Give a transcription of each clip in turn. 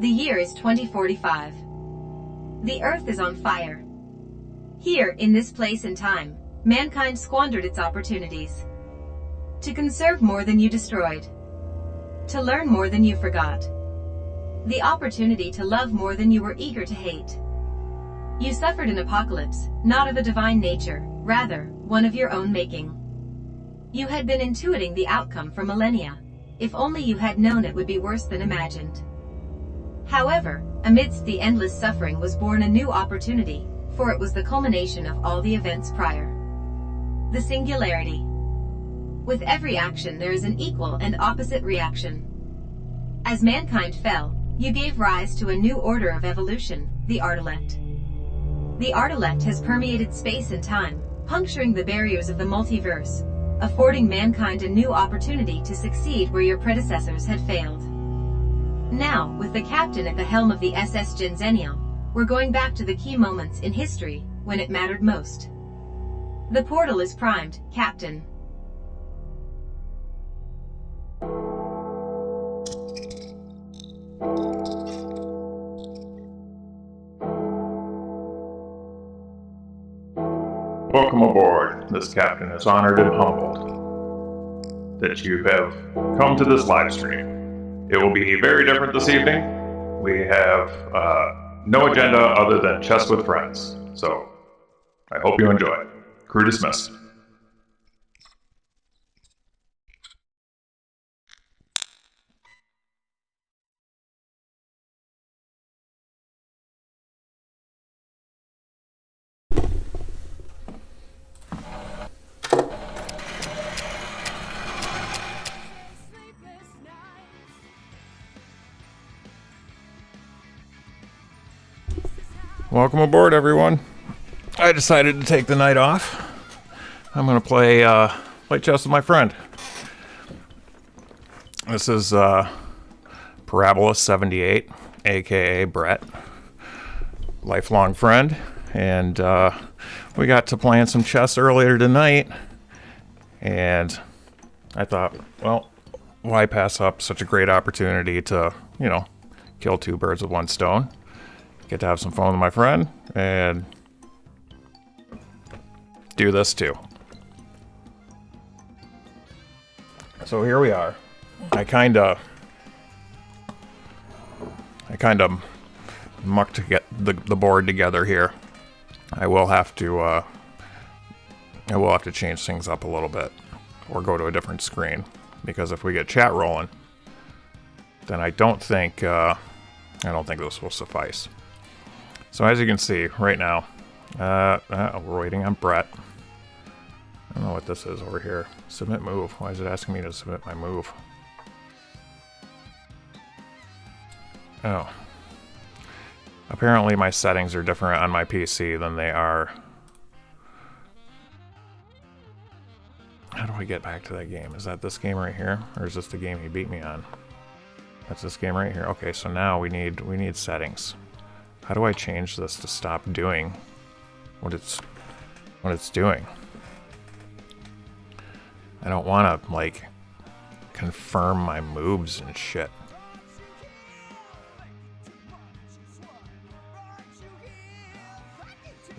The year is 2045. The Earth is on fire. Here, in this place and time, mankind squandered its opportunities. To conserve more than you destroyed. To learn more than you forgot. The opportunity to love more than you were eager to hate. You suffered an apocalypse, not of a divine nature, rather, one of your own making. You had been intuiting the outcome for millennia. If only you had known it would be worse than imagined. However, amidst the endless suffering was born a new opportunity, for it was the culmination of all the events prior. The singularity. With every action there is an equal and opposite reaction. As mankind fell, you gave rise to a new order of evolution, the Artilect. The Artilect has permeated space and time, puncturing the barriers of the multiverse, affording mankind a new opportunity to succeed where your predecessors had failed. Now, with the captain at the helm of the SS GENXENNIAL, we're going back to the key moments in history when it mattered most. The portal is primed, Captain. Welcome aboard. This captain is honored and humbled that you have come to this live stream. It will be very different this evening. We have no agenda other than chess with friends. So I hope you enjoy. Crew dismissed. Welcome aboard, everyone. I decided to take the night off. I'm going to play chess with my friend. This is Parabola 78, aka Brett, lifelong friend, and we got to playing some chess earlier tonight, and I thought, well, why pass up such a great opportunity to, kill two birds with one stone? Get to have some fun with my friend and do this too. So here we are. I kind of mucked to get the board together here. I will have to change things up a little bit or go to a different screen, because if we get chat rolling, then I don't think this will suffice. So as you can see right now, we're waiting on Brett. I don't know what this is over here. Submit move. Why is it asking me to submit my move? Oh. Apparently my settings are different on my PC than they are. How do I get back to that game? Is that this game right here? Or is this the game he beat me on? That's this game right here. Okay, so now we need settings. How do I change this to stop doing what it's doing? I don't want to, like, confirm my moves and shit.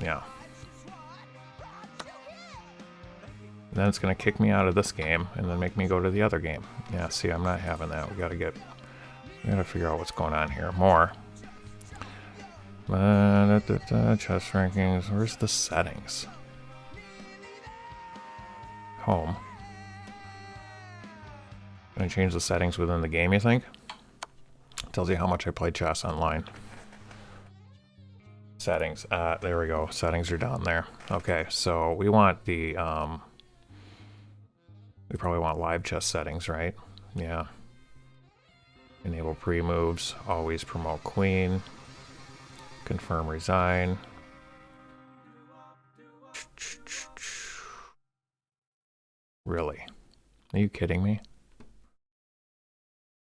Yeah. And then it's going to kick me out of this game and then make me go to the other game. Yeah, see, I'm not having that. We gotta figure out what's going on here. More. Chess rankings. Where's the settings? Home. Can I change the settings within the game, you think? Tells you how much I play chess online. Settings. There we go. Settings are down there. Okay, so we want the we probably want live chess settings, right? Yeah. Enable pre-moves. Always promote queen. Confirm resign. Really? Are you kidding me?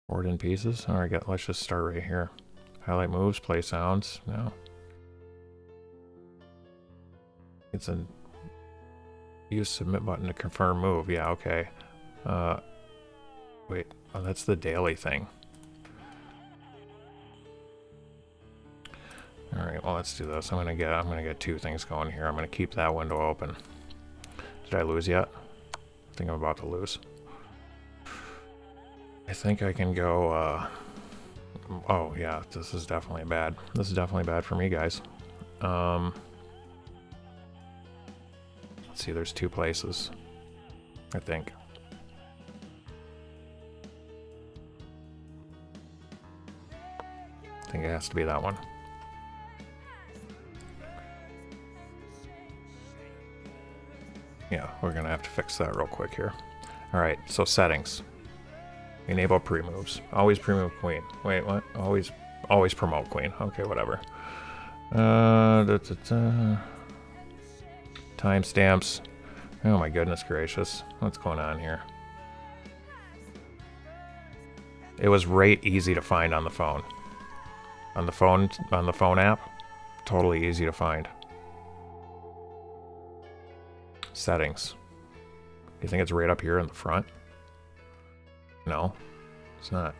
Board in pieces? Alright, let's just start right here. Highlight moves, play sounds. No. It's a use submit button to confirm move. Yeah, okay. Wait, oh, that's the daily thing. All right, well, let's do this. I'm gonna get two things going here. I'm gonna keep that window open. Did I lose yet? I think I'm about to lose. I think I can go, oh yeah, this is definitely bad. This is definitely bad for me, guys. Let's see, there's two places, I think. I think it has to be that one. Yeah, we're gonna have to fix that real quick here. All right, so settings. Enable pre-moves. Always pre-move queen. Wait, what? Always promote queen. Okay, whatever. Timestamps. Oh my goodness gracious. What's going on here? It was right easy to find on the phone. On the phone app, totally easy to find. Settings. You think it's right up here in the front? No, it's not.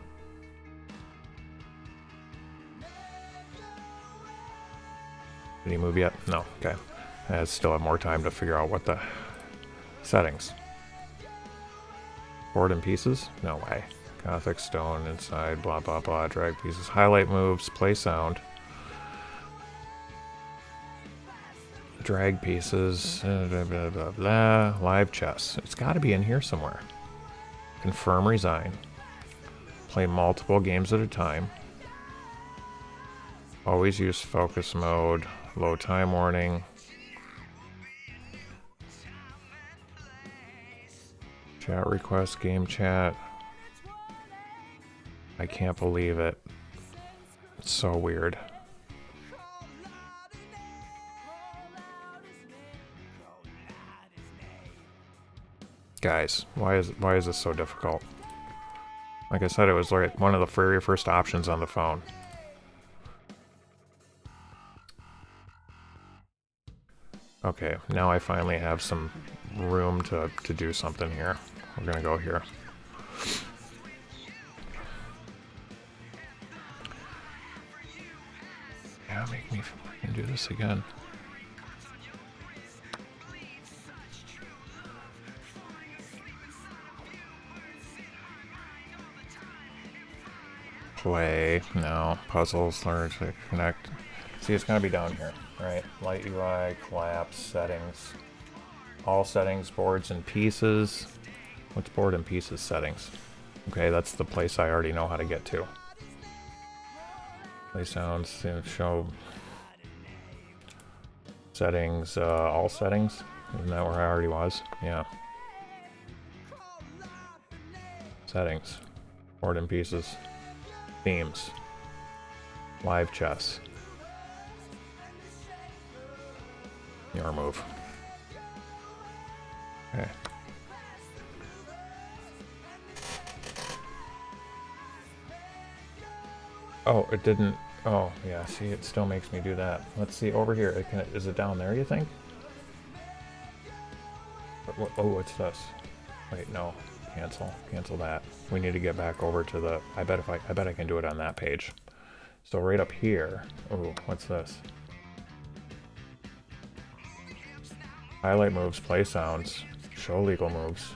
Did he move yet? No, okay. I still have more time to figure out what the settings. Board in pieces? No way. Gothic stone inside, blah blah blah, drag pieces, highlight moves, play sound, drag pieces, blah blah blah blah, live chess. It's got to be in here somewhere. Confirm, resign. Play multiple games at a time. Always use focus mode, low time warning. Chat request, game chat. I can't believe it. It's so weird. Guys, why is this so difficult? Like I said, it was like one of the very first options on the phone. Okay, now I finally have some room to do something here. We're gonna go here. Yeah, make me fucking do this again. Play, no. Puzzles, learn to connect. See, it's gonna be down here, right? Light UI, collapse, settings. All settings, boards and pieces. What's board and pieces settings? Okay, that's the place I already know how to get to. Play sounds, show settings, all settings. Isn't that where I already was? Yeah. Settings, board and pieces, themes, live chess. Your move. Okay. Oh, it didn't. Oh, yeah, see, it still makes me do that. Let's see, over here. Is it down there, you think? Oh, what's this? Wait, no. Cancel. Cancel that. We need to get back over to the... I bet I can do it on that page. So right up here... Oh, what's this? Highlight moves, play sounds, show legal moves.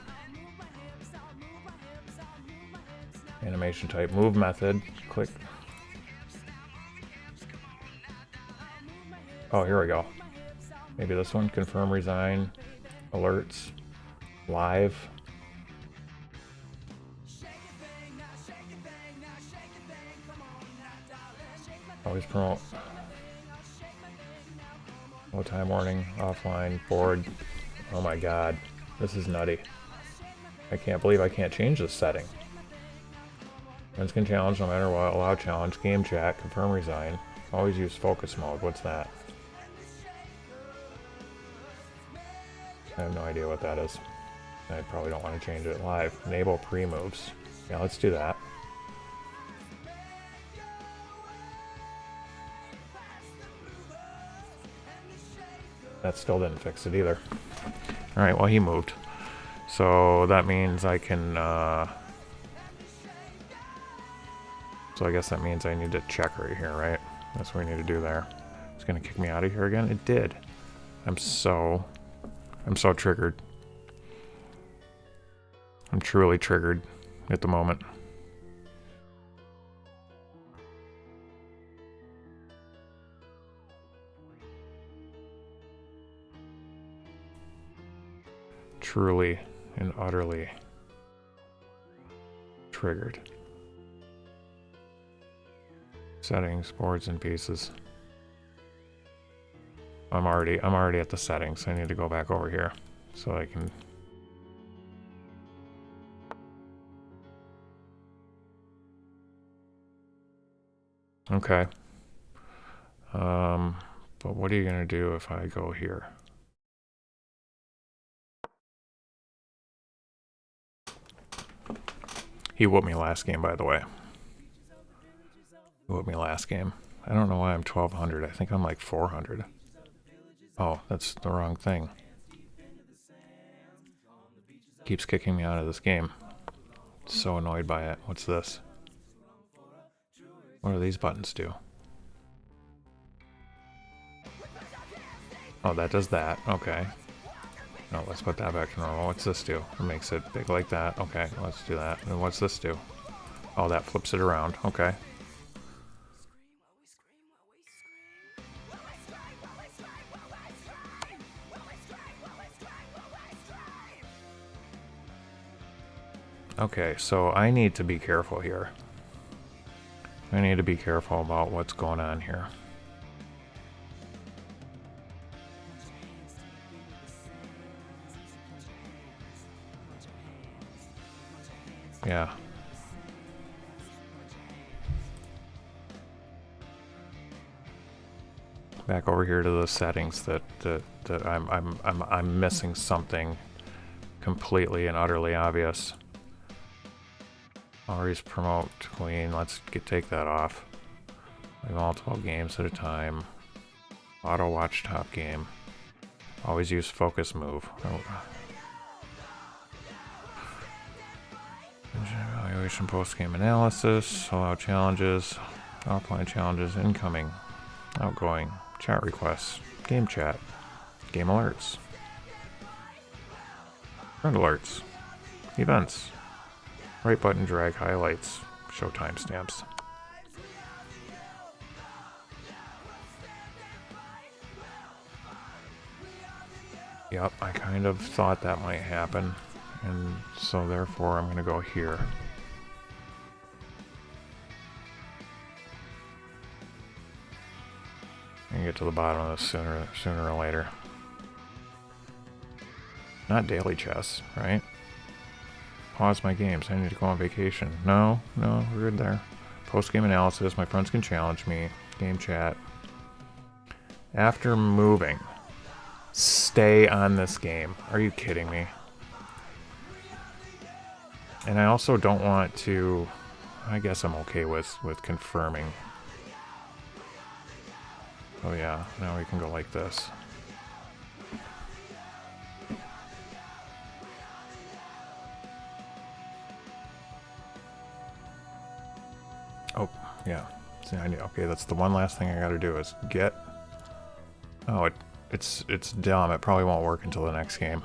Animation type, move method, click. Oh, here we go. Maybe this one, confirm, resign, alerts, live. Always promote. Low time warning, offline, board. Oh my god, this is nutty. I can't believe I can't change this setting. Friends can challenge no matter what, allow challenge, game chat, confirm, resign. Always use focus mode, what's that? I have no idea what that is. I probably don't want to change it live. Enable pre-moves. Yeah, let's do that. That still didn't fix it either. Alright, well, he moved. So that means I can, so I guess that means I need to check right here, right? That's what we need to do there. It's gonna kick me out of here again. It did. I'm so triggered. I'm truly triggered at the moment. Truly and utterly triggered. Settings, boards and pieces. I'm already at the settings. I need to go back over here so I can. Okay. But what are you gonna do if I go here? He whooped me last game, by the way. He whooped me last game. I don't know why I'm 1200. I think I'm like 400. Oh, that's the wrong thing. Keeps kicking me out of this game. So annoyed by it. What's this? What do these buttons do? Oh, that does that. Okay. No, let's put that back to normal. What's this do? It makes it big like that. Okay, let's do that. And what's this do? Oh, that flips it around. Okay. Okay, so I need to be careful here. I need to be careful about what's going on here. Yeah. Back over here to the settings that I'm missing something completely and utterly obvious. Always promote queen. Let's take that off. Play multiple games at a time. Auto watch top game. Always use focus move. Oh. Evaluation post-game analysis. Allow challenges. Offline challenges. Incoming. Outgoing. Chat requests. Game chat. Game alerts. Friend alerts. Events. Right button drag highlights. Show timestamps. Yep, I kind of thought that might happen. And so therefore I'm going to go here. And get to the bottom of this sooner or later. Not daily chess, right? Pause my games. I need to go on vacation. No, we're good there. Post-game analysis. My friends can challenge me. Game chat. After moving. Stay on this game. Are you kidding me? And I also don't want to... I guess I'm okay with confirming. Oh yeah, now we can go like this. Oh, yeah. See, I need, okay, that's the one last thing I gotta do is get... Oh, it's dumb. It probably won't work until the next game.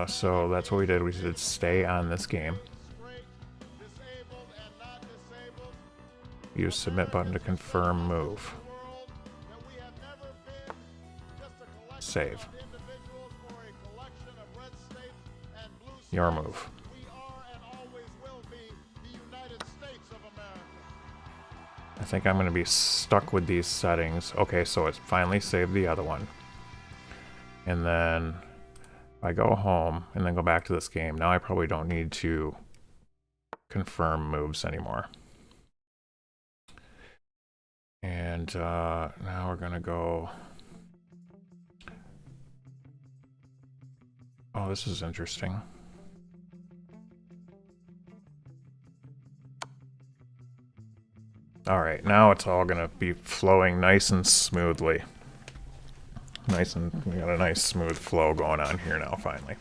So that's what we did. We did stay on this game. Use submit button to confirm move. Save. Your move. I think I'm going to be stuck with these settings. Okay, so it's finally saved the other one. And then I go home and then go back to this game. Now I probably don't need to confirm moves anymore. And now we're going to go... Oh, this is interesting. Alright, now it's all going to be flowing nice and smoothly. We got a nice smooth flow going on here now, finally.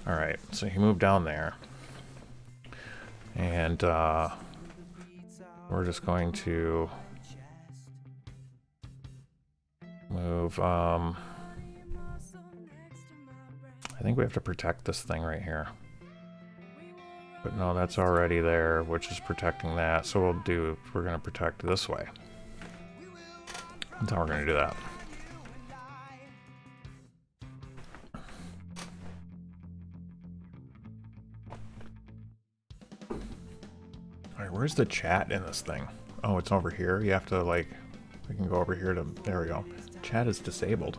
Alright, so he moved down there. And we're just going to move. I think we have to protect this thing right here. But no, that's already there, which is protecting that. So we're going to protect this way. That's how we're going to do that. Alright, where's the chat in this thing? Oh, it's over here. You have to, like, we can go over here to, there we go. Chat is disabled.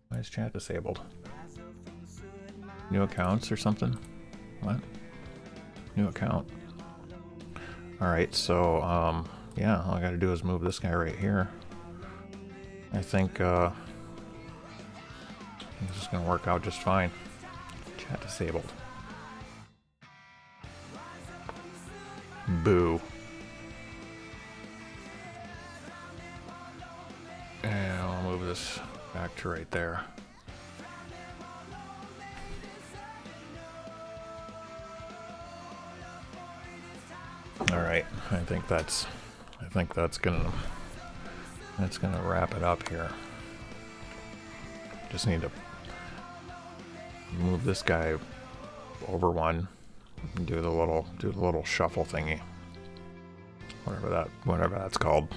Why is chat disabled? New accounts or something? What? New account. Alright, so, yeah, all I gotta do is move this guy right here. I think, this is gonna work out just fine. Chat disabled. Boo. And I'll move this back to right there. All right, I think that's gonna wrap it up here. Just need to move this guy over one and do the little shuffle thingy. Whatever that's called.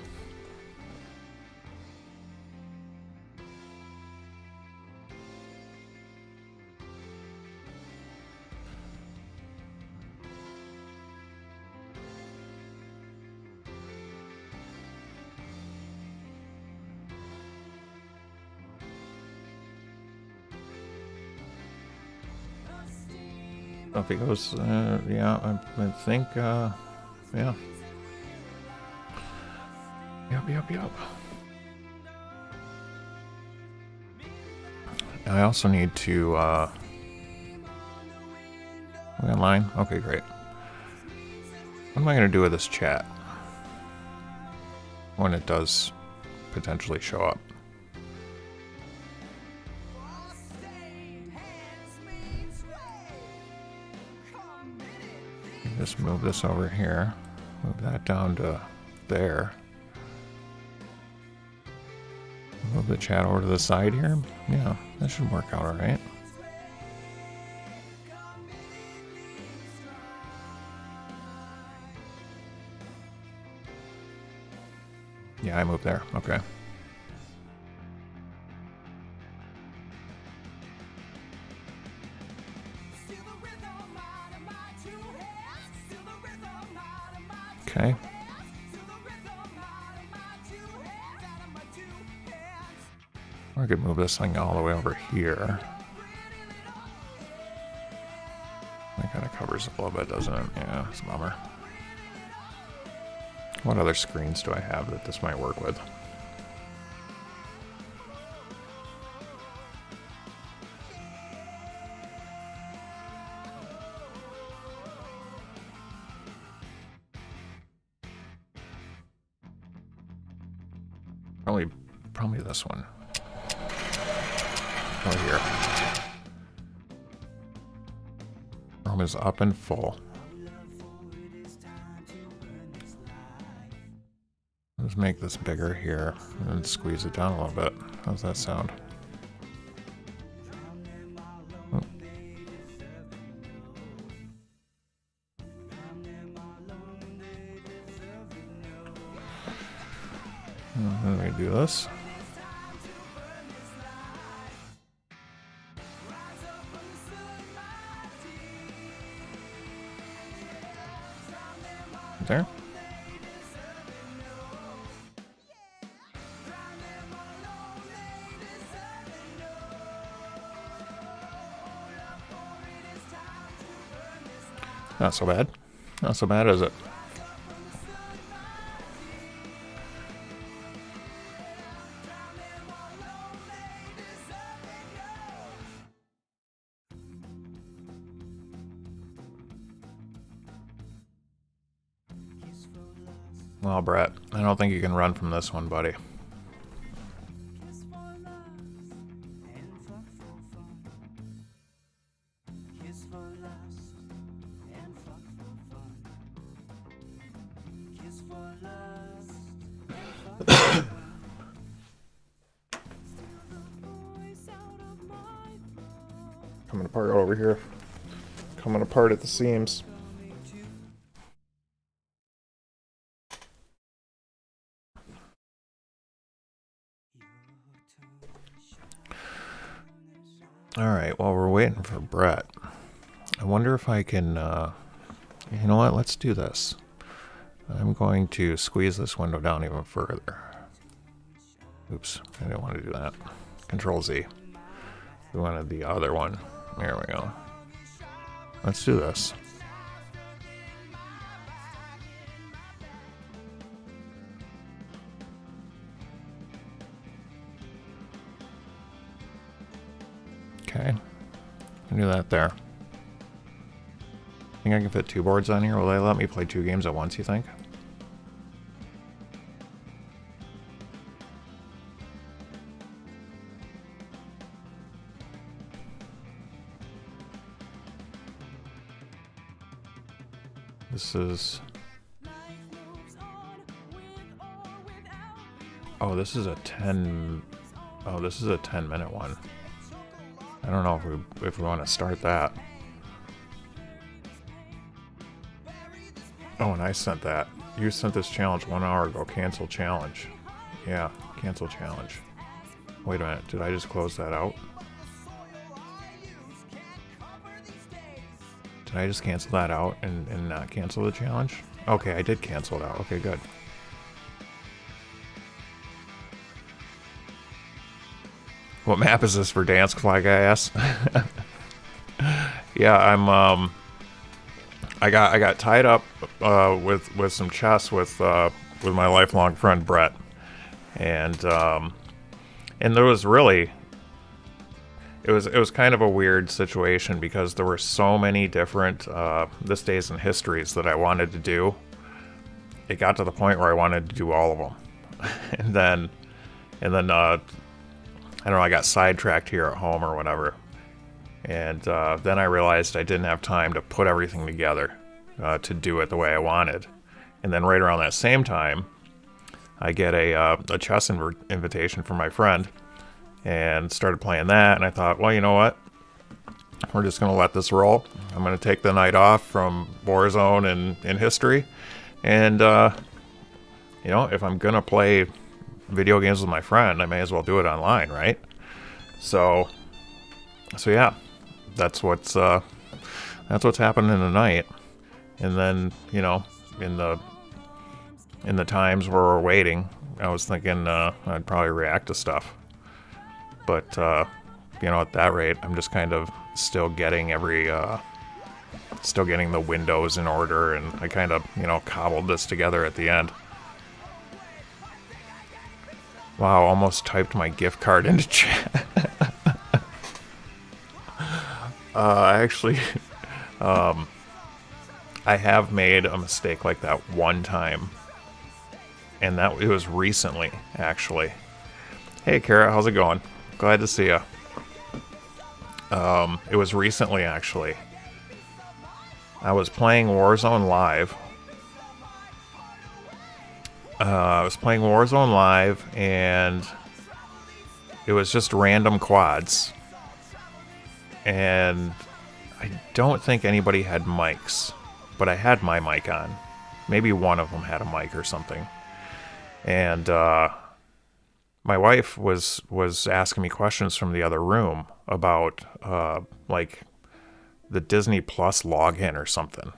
If he goes, yeah, I think, yeah. Yep. I also need to, we online? Okay, great. What am I going to do with this chat when it does potentially show up? Just move this over here, move that down to there. Move the chat over to the side here. Yeah, that should work out all right. Yeah, I moved there. Okay. Okay. I could move this thing all the way over here. That kind of covers it a little bit, doesn't it? Yeah, it's a bummer. What other screens do I have that this might work with? Probably this one. Right here. Chrome is up and full. Let's make this bigger here and squeeze it down a little bit. How's that sound? Oh. Let me do this. There. Not so bad. Not so bad, is it? Well, Brett, I don't think you can run from this one, buddy. Coming apart over here. Coming apart at the seams. Alright, while we're waiting for Brett, I wonder if I can, you know what, let's do this. I'm going to squeeze this window down even further. Oops, I didn't want to do that. Control Z. We wanted the other one. There we go. Let's do this. Okay. I'll do that there. Think I can fit 2 boards on here? Will they let me play 2 games at once, you think? This is... Oh, this is a 10... Oh, this is a 10-minute one. I don't know if we want to start that. Oh, and I sent that. You sent this challenge 1 hour ago. Cancel challenge. Yeah, cancel challenge. Wait a minute. Did I just close that out? Did I just cancel that out and not cancel the challenge? Okay, I did cancel it out. Okay, good. What map is this for Dansk Flag, I asked? Yeah, I'm I got tied up with some chess with my lifelong friend Brett, and there was really it was kind of a weird situation because there were so many different this days in histories that I wanted to do. It got to the point where I wanted to do all of them, and then I don't know, I got sidetracked here at home or whatever. And then I realized I didn't have time to put everything together to do it the way I wanted. And then right around that same time, I get a chess invitation from my friend and started playing that. And I thought, well, you know what? We're just going to let this roll. I'm going to take the night off from Warzone and history. And, you know, if I'm going to play video games with my friend, I may as well do it online, right? So yeah, that's what's happening tonight. And then, you know, in the times where we're waiting, I was thinking I'd probably react to stuff, but you know, at that rate, I'm just kind of still getting the windows in order, and I kind of, you know, cobbled this together at the end. Wow, almost typed my gift card into chat. Actually, I have made a mistake like that one time. And it was recently, actually. Hey, Kara, how's it going? Glad to see you. It was recently, actually. I was playing Warzone Live. And it was just random quads. And I don't think anybody had mics, but I had my mic on. Maybe one of them had a mic or something. And my wife was asking me questions from the other room about like the Disney Plus login or something.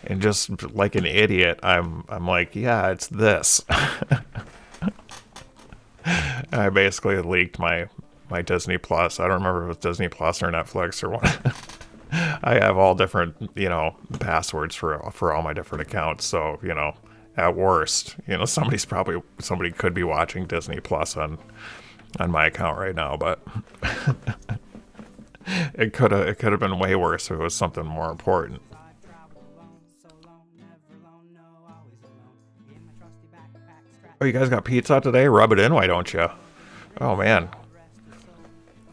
And just like an idiot, I'm like, yeah, it's this. I basically leaked my Disney Plus. I don't remember if it was Disney Plus or Netflix or what. I have all different, you know, passwords for all my different accounts. So, you know, at worst, you know, somebody could be watching Disney Plus on my account right now, but it could have been way worse if it was something more important. Oh, you guys got pizza today? Rub it in, why don't you? Oh, man.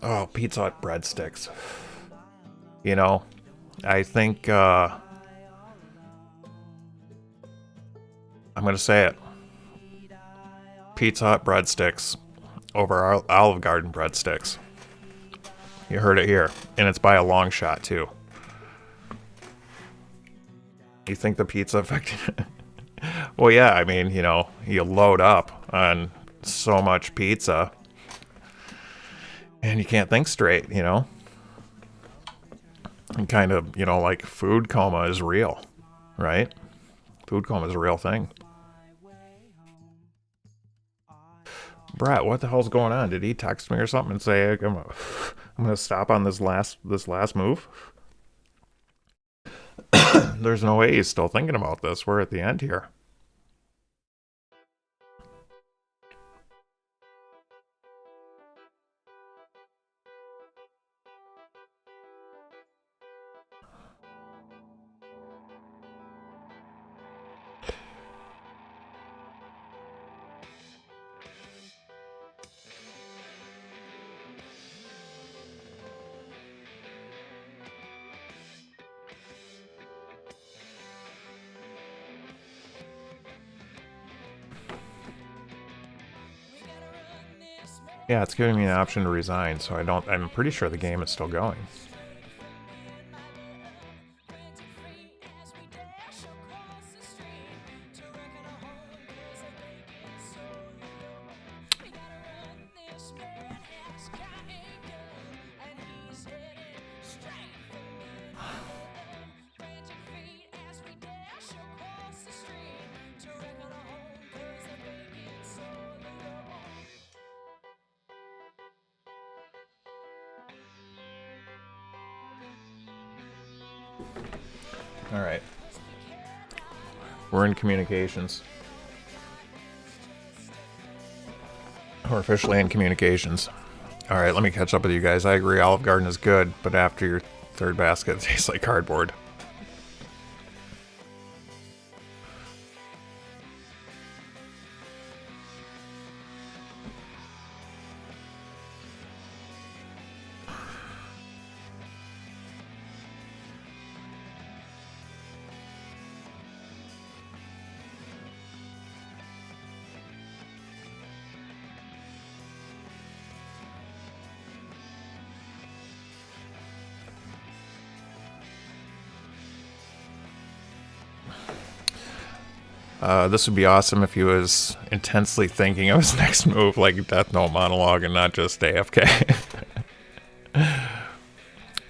Oh, Pizza Hut breadsticks. You know, I think I'm going to say it. Pizza Hut breadsticks over our Olive Garden breadsticks. You heard it here. And it's by a long shot, too. You think the pizza affected it? Well, yeah, I mean, you know, you load up on so much pizza and you can't think straight, you know? And kind of, you know, like food coma is real, right? Food coma is a real thing. Brett, what the hell's going on? Did he text me or something and say I'm gonna stop on this last move? There's no way he's still thinking about this. We're at the end here. Yeah, it's giving me an option to resign, so I'm pretty sure the game is still going. All right. We're in communications. We're officially in communications. All right, let me catch up with you guys. I agree, Olive Garden is good, but after your third basket, it tastes like cardboard. This would be awesome if he was intensely thinking of his next move, like Death Note monologue, and not just AFK.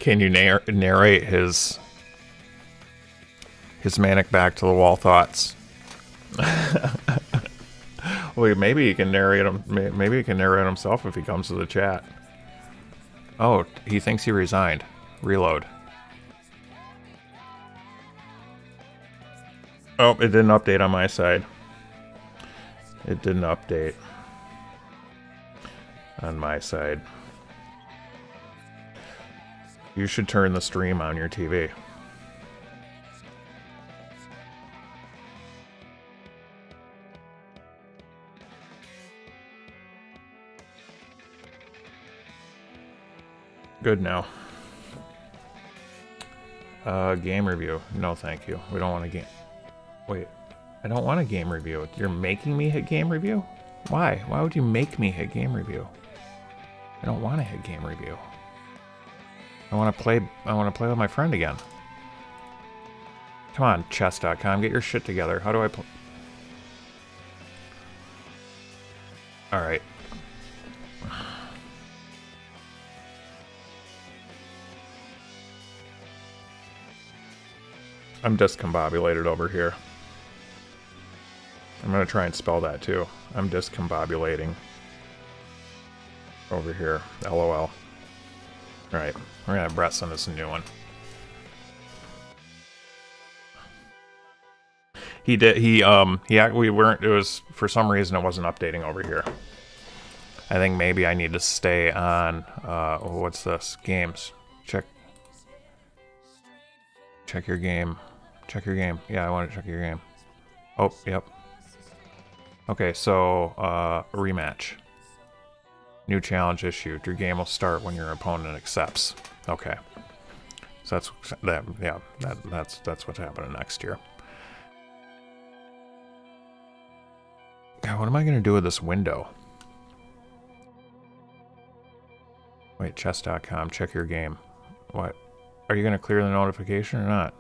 Can you narrate his manic back to the wall thoughts? Well, maybe he can narrate him. Maybe he can narrate himself if he comes to the chat. Oh, he thinks he resigned. Reload. Oh, it didn't update on my side. It didn't update on my side. You should turn the stream on your TV. Good now. Game review. No, thank you. We don't want a game. Wait, I don't want a game review. You're making me hit game review? Why? Why would you make me hit game review? I don't want to hit game review. I want to play with my friend again. Come on, chess.com, get your shit together. How do I play? All right. I'm discombobulated over here. I'm going to try and spell that too. I'm discombobulating over here. LOL. Alright, we're going to have Brett send us a new one. We weren't, it was, for some reason it wasn't updating over here. I think maybe I need to stay on, what's this? Games. Check your game. Check your game. Yeah, I want to check your game. Oh, yep. Okay, so, rematch. New challenge issued. Your game will start when your opponent accepts. Okay. So that's, that's what's happening next year. God, what am I going to do with this window? Wait, chess.com, check your game. What? Are you going to clear the notification or not?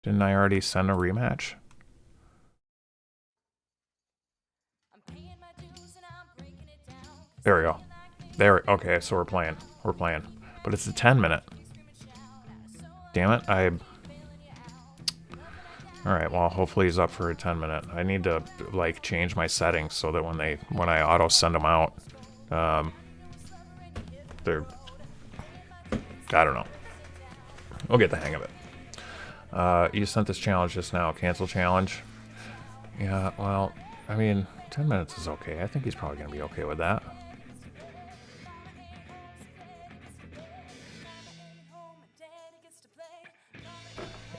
Didn't I already send a rematch? There we go. There. Okay, so we're playing. We're playing. But it's a 10-minute. Damn it. Alright, well, hopefully he's up for a 10-minute. I need to, like, change my settings so that when I auto send them out, they're... I don't know. We'll get the hang of it. You sent this challenge just now. Cancel challenge. Yeah, well, I mean, 10 minutes is okay. I think he's probably going to be okay with that.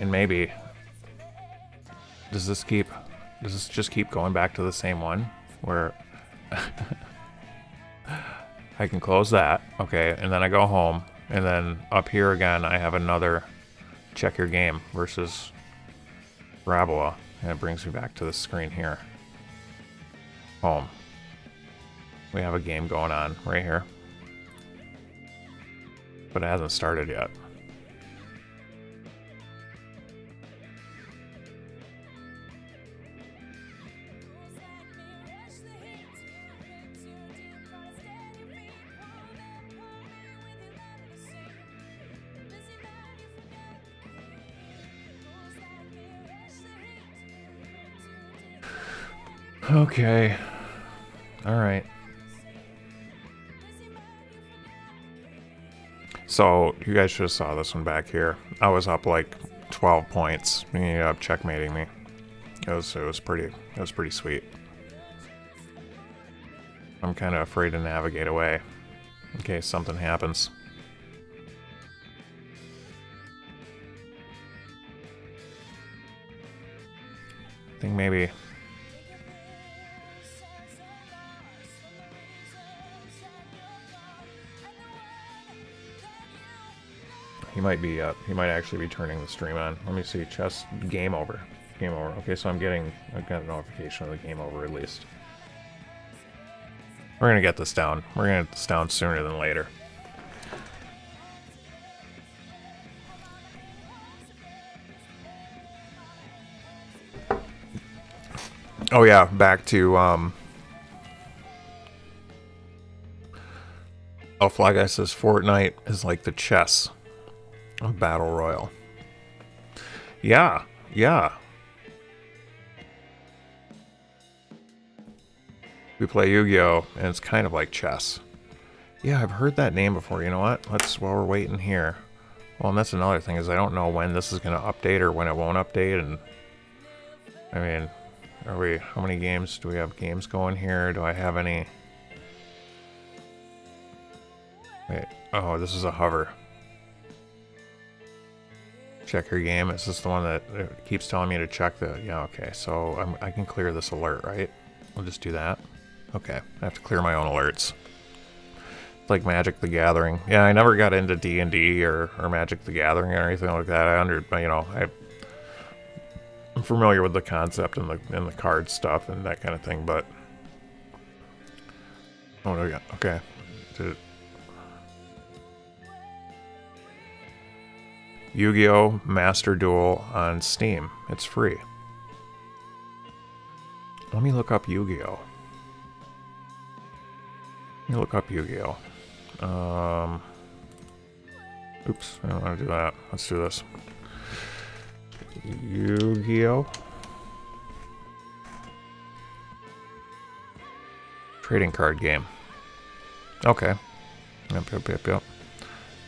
And maybe... Does this just keep going back to the same one? Where... I can close that. Okay, and then I go home. And then up here again, I have another check your game versus Parabola. And it brings me back to the screen here. Home. We have a game going on right here. But it hasn't started yet. Okay. Alright. So, you guys should have saw this one back here. I was up like 12 points. He ended up checkmating me. It was pretty sweet. I'm kind of afraid to navigate away in case something happens. I think maybe... He might actually be turning the stream on. Let me see. Chess game over. Game over. Okay, so I've got a notification of the game over at least. We're gonna get this down. We're gonna get this down sooner than later. Oh yeah, back to Oh, Fly Guy says Fortnite is like the chess of Battle Royale. Yeah, yeah. We play Yu-Gi-Oh! And it's kind of like chess. Yeah, I've heard that name before. You know what? While we're waiting here. Well, and that's another thing, is I don't know when this is going to update or when it won't update. And I mean, how many games do we have games going here? Do I have any? Wait, oh, this is a hover. Check your game. Is this the one that it keeps telling me to check the... Yeah, okay. So I can clear this alert, right? We'll just do that. Okay. I have to clear my own alerts. It's like Magic the Gathering. Yeah, I never got into D&D or Magic the Gathering or anything like that. I'm familiar with the concept and the card stuff and that kind of thing, but... What do we got? Okay. Yu-Gi-Oh! Master Duel on Steam. It's free. Let me look up Yu-Gi-Oh! Oops, I don't want to do that. Let's do this. Yu-Gi-Oh! Trading card game. Okay. Yep.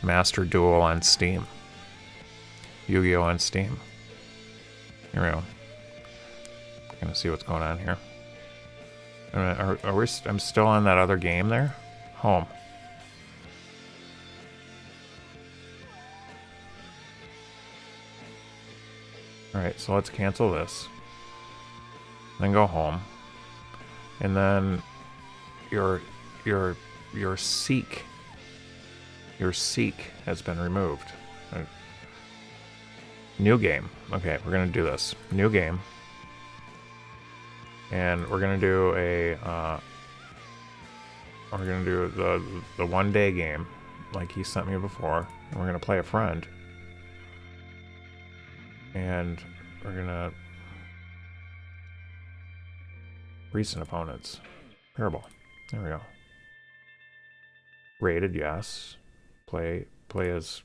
Master Duel on Steam. Yu-Gi-Oh! On Steam. Here we go. Gonna see what's going on here. I'm still on that other game there? Home. Alright, so let's cancel this. Then go home. And then your seek. Your seek has been removed. New game. Okay, we're gonna do this. New game. And we're gonna do the 1 day game, like he sent me before. And we're gonna play a friend. And we're gonna recent opponents. Parable. There we go. Rated, yes. Play as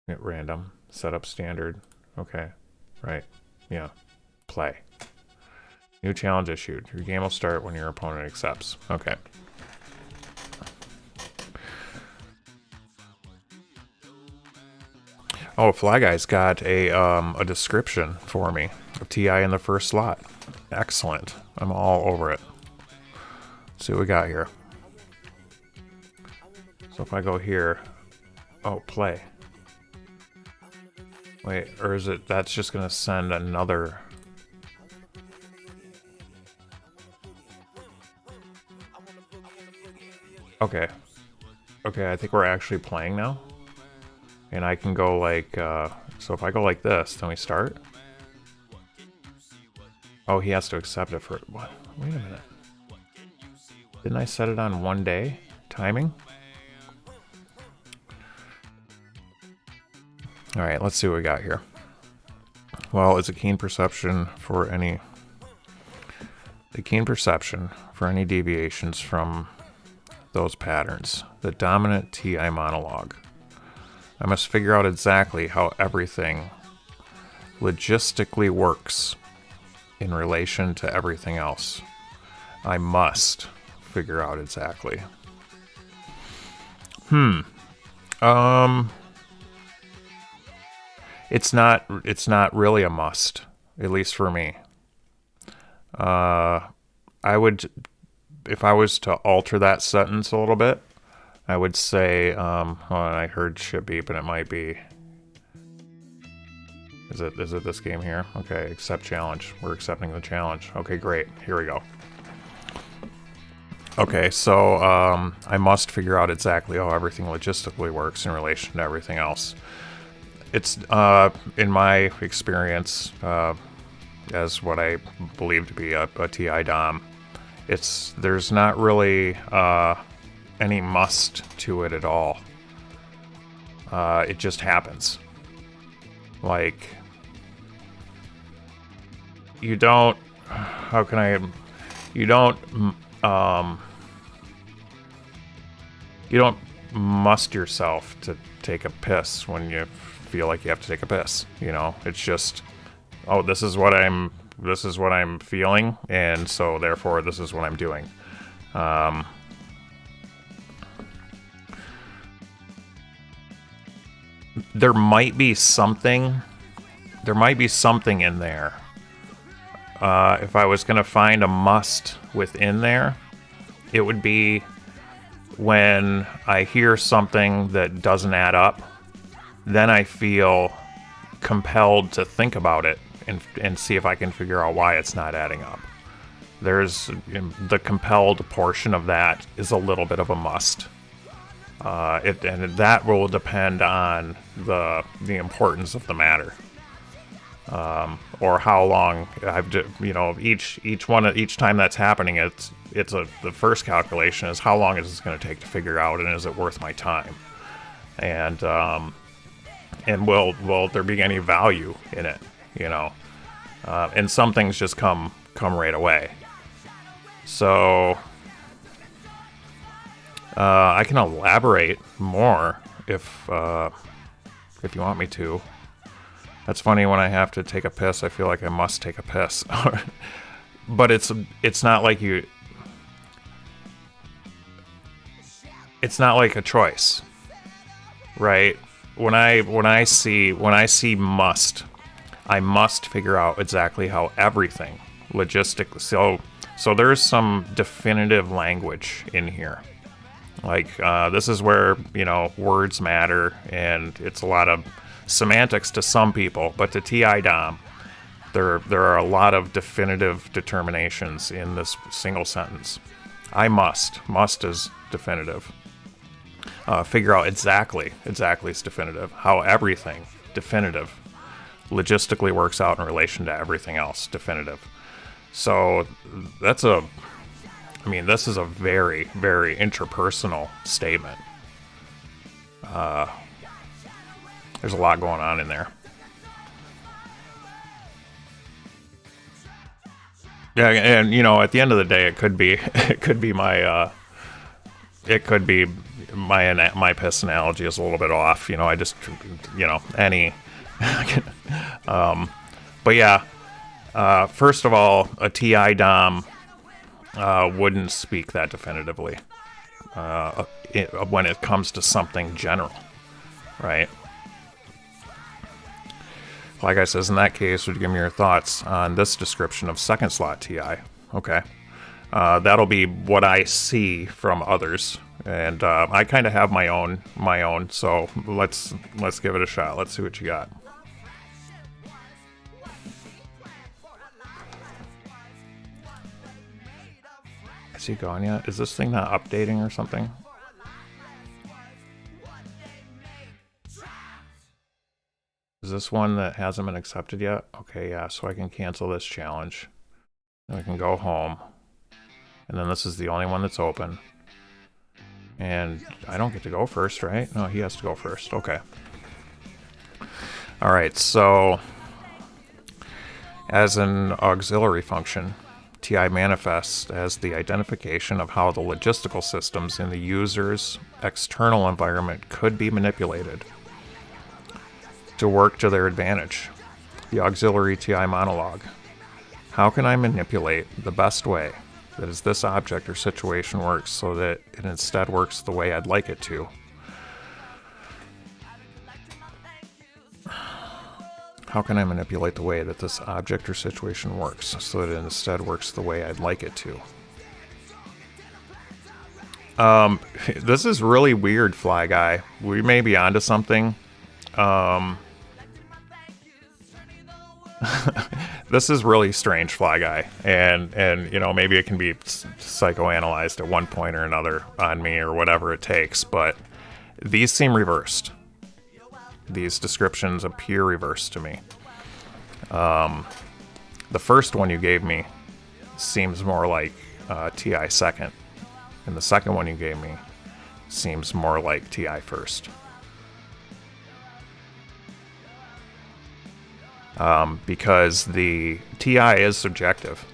at random. Setup standard. Okay. Right. Yeah. Play. New challenge issued. Your game will start when your opponent accepts. Okay. Oh, Fly Guy's got a description for me of TI in the first slot. Excellent. I'm all over it. Let's see what we got here. So if I go here, oh, play. Wait, or is it, that's just gonna send another. Okay. Okay, I think we're actually playing now. And I can go like, so if I go like this, then we start? Oh, he has to accept it for, what? Wait a minute. Didn't I set it on 1 day? Timing? Alright, let's see what we got here. Well, it's a keen perception for any... The keen perception for any deviations from those patterns. The dominant TI monologue. I must figure out exactly how everything logistically works in relation to everything else. I must figure out exactly. It's not really a must, at least for me. I would, if I was to alter that sentence a little bit, I would say, hold on, I heard shit beep and it might be, is it this game here? Okay, accept challenge. We're accepting the challenge. Okay, great. Here we go. Okay, so I must figure out exactly how everything logistically works in relation to everything else. It's, in my experience, as what I believe to be a TI Dom, there's not really any must to it at all. It just happens. Like, you don't, how can I, you don't must yourself to take a piss when you feel like you have to take a piss, you know? It's just, oh, this is what I'm feeling, and so therefore this is what I'm doing. There might be something in there. If I was gonna find a must within there, it would be when I hear something that doesn't add up, then I feel compelled to think about it and see if I can figure out why it's not adding up. There's the compelled portion of that is a little bit of a must. And that will depend on the importance of the matter, or how long each time that's happening. The first calculation is how long is this going to take to figure out, and is it worth my time, and will there be any value in it, you know? And some things just come right away. So I can elaborate more if you want me to. That's funny, when I have to take a piss, I feel like I must take a piss. But it's not like you. It's not like a choice, right? When I see must, I must figure out exactly how everything logistically. So there's some definitive language in here. Like, this is where, words matter, and it's a lot of semantics to some people, but to TI Dom, there are a lot of definitive determinations in this single sentence. I must is definitive. Figure out exactly is definitive. How everything, definitive, logistically works out in relation to everything else, definitive. So that's I mean, this is a very, very interpersonal statement. There's a lot going on in there. Yeah, and you know, at the end of the day, it could be my piss analogy is a little bit off. You know, I just, you know, any. But yeah, first of all, a TI DOM wouldn't speak that definitively when it comes to something general, right? Like I says, in that case, would you give me your thoughts on this description of second slot TI? Okay, that'll be what I see from others, and I kind of have my own. So let's give it a shot. Let's see what you got. Is he gone yet? Is this thing not updating or something? Is this one that hasn't been accepted yet? Okay, yeah, so I can cancel this challenge. Then I can go home. And then this is the only one that's open. And I don't get to go first, right? No, he has to go first. Okay. Alright, so as an auxiliary function, TI manifests as the identification of how the logistical systems in the user's external environment could be manipulated to work to their advantage. The auxiliary TI monologue. How can I manipulate the best way that is this object or situation works so that it instead works the way I'd like it to? How can I manipulate the way that this object or situation works so that it instead works the way I'd like it to? This is really weird, Fly Guy. We may be onto something. This is really strange, Fly Guy, and you know, maybe it can be psychoanalyzed at one point or another on me or whatever it takes, but these seem reversed. These descriptions appear reversed to me. The first one you gave me seems more like TI second, and the second one you gave me seems more like TI first. Because the TI is subjective,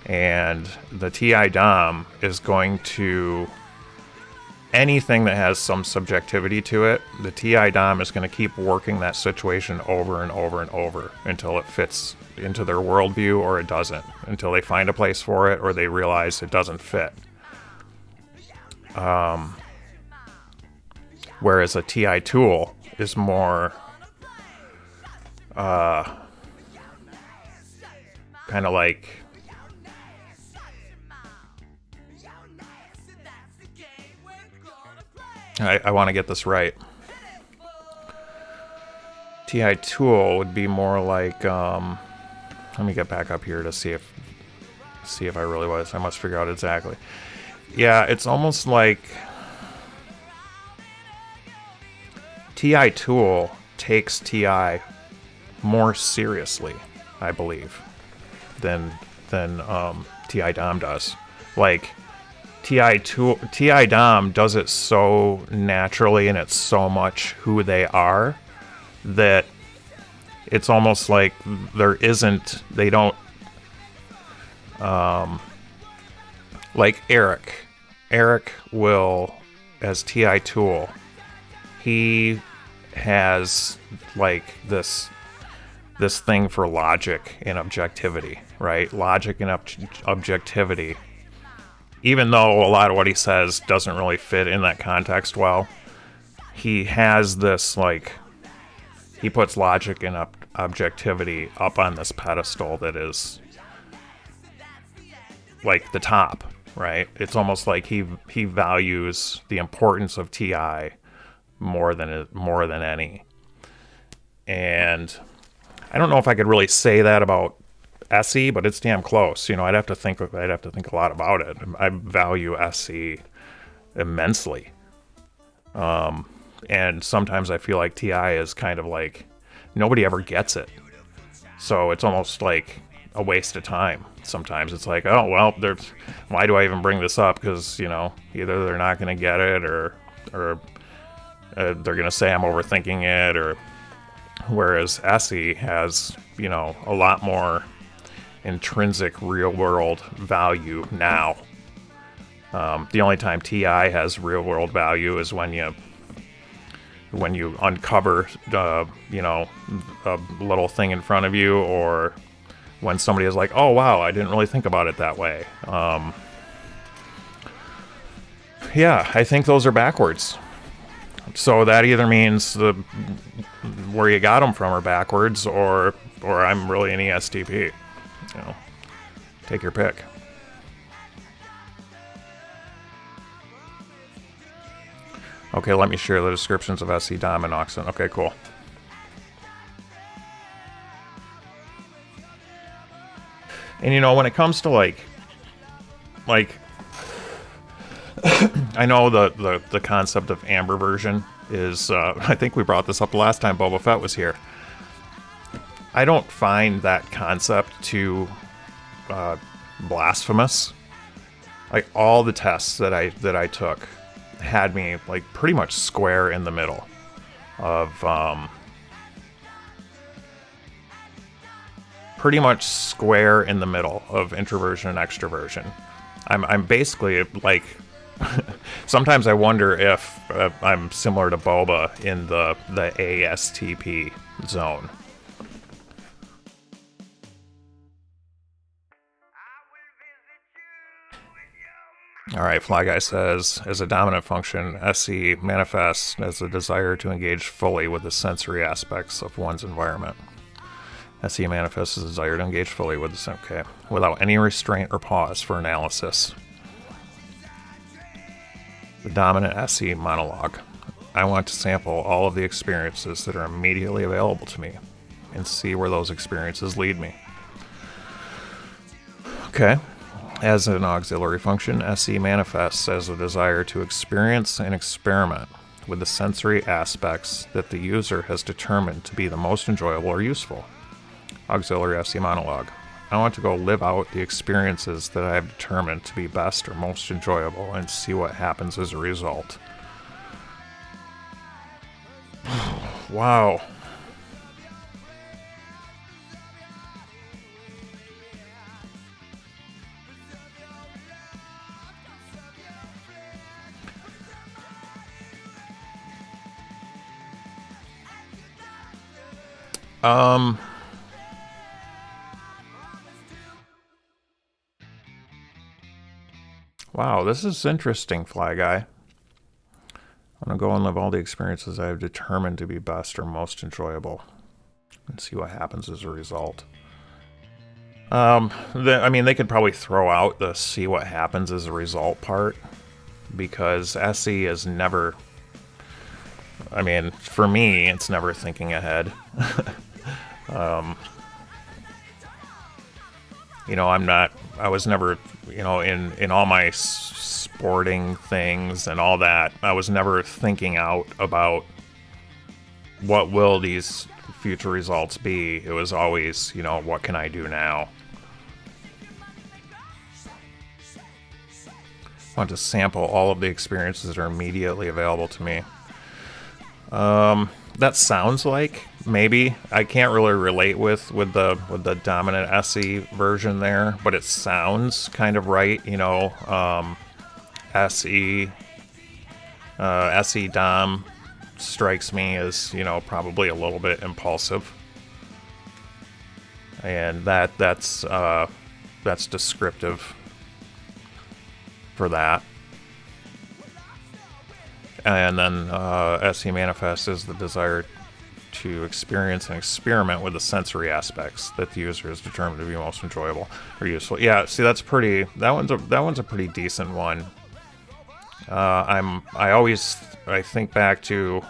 and the TI DOM is going to, anything that has some subjectivity to it, the TI DOM is going to keep working that situation over and over and over until it fits into their worldview, or it doesn't, until they find a place for it or they realize it doesn't fit. Whereas a TI tool is more kind of like I want to get this right. TI tool would be more like let me get back up here to see if I really was. I must figure out exactly. Yeah, it's almost like TI tool takes TI more seriously, I believe, than TI DOM does. Like TI DOM does it so naturally, and it's so much who they are that it's almost like they don't like Eric will, as TI tool, he has like this thing for logic and objectivity, right? Logic and objectivity. Even though a lot of what he says doesn't really fit in that context well, he has this, like, he puts logic and objectivity up on this pedestal that is like the top, right? It's almost like he values the importance of TI more than any. And I don't know if I could really say that about SE, but it's damn close. You know, I'd have to think a lot about it. I value SE immensely. And sometimes I feel like TI is kind of like nobody ever gets it. So it's almost like a waste of time. Sometimes it's like, oh, well, why do I even bring this up? Because, you know, either they're not going to get it or they're going to say I'm overthinking it, or whereas SE has, you know, a lot more intrinsic real world value now. The only time TI has real world value is when you uncover, you know, a little thing in front of you, or when somebody is like, oh wow, I didn't really think about it that way. Yeah, I think those are backwards. So that either means where you got them from are backwards, or I'm really an ESTP. You know, take your pick. Okay, let me share the descriptions of SE Dom and Oxen. Okay, cool. And you know, when it comes to like I know the concept of amberversion is, I think we brought this up the last time Boba Fett was here. I don't find that concept too blasphemous. Like, all the tests that I took had me like pretty much square in the middle of introversion and extroversion. I'm basically like sometimes I wonder if I'm similar to Boba in the ASTP zone. All right, Fly Guy says, as a dominant function, SE manifests as a desire to engage fully with the sensory aspects of one's environment. SE manifests as a desire to engage fully with without any restraint or pause for analysis. The dominant SE monologue. I want to sample all of the experiences that are immediately available to me and see where those experiences lead me. Okay. As an auxiliary function, SE manifests as a desire to experience and experiment with the sensory aspects that the user has determined to be the most enjoyable or useful. Auxiliary SE monologue. I want to go live out the experiences that I have determined to be best or most enjoyable and see what happens as a result. Wow. Wow, this is interesting, Fly Guy. I'm going to go and live all the experiences I have determined to be best or most enjoyable and see what happens as a result. I mean, they could probably throw out the see what happens as a result part, because SE is never, I mean, for me, it's never thinking ahead. You know, I was never, you know, in all my sporting things and all that, I was never thinking out about what will these future results be. It was always, you know, what can I do now? I want to sample all of the experiences that are immediately available to me. That sounds like maybe I can't really relate with the dominant SE version there, but it sounds kind of right. You know, SE Dom strikes me as, you know, probably a little bit impulsive, and that's descriptive for that. And then SE manifests is the desire to experience and experiment with the sensory aspects that the user is determined to be most enjoyable or useful. Yeah, see, that's pretty. That one's a pretty decent one. I think back to,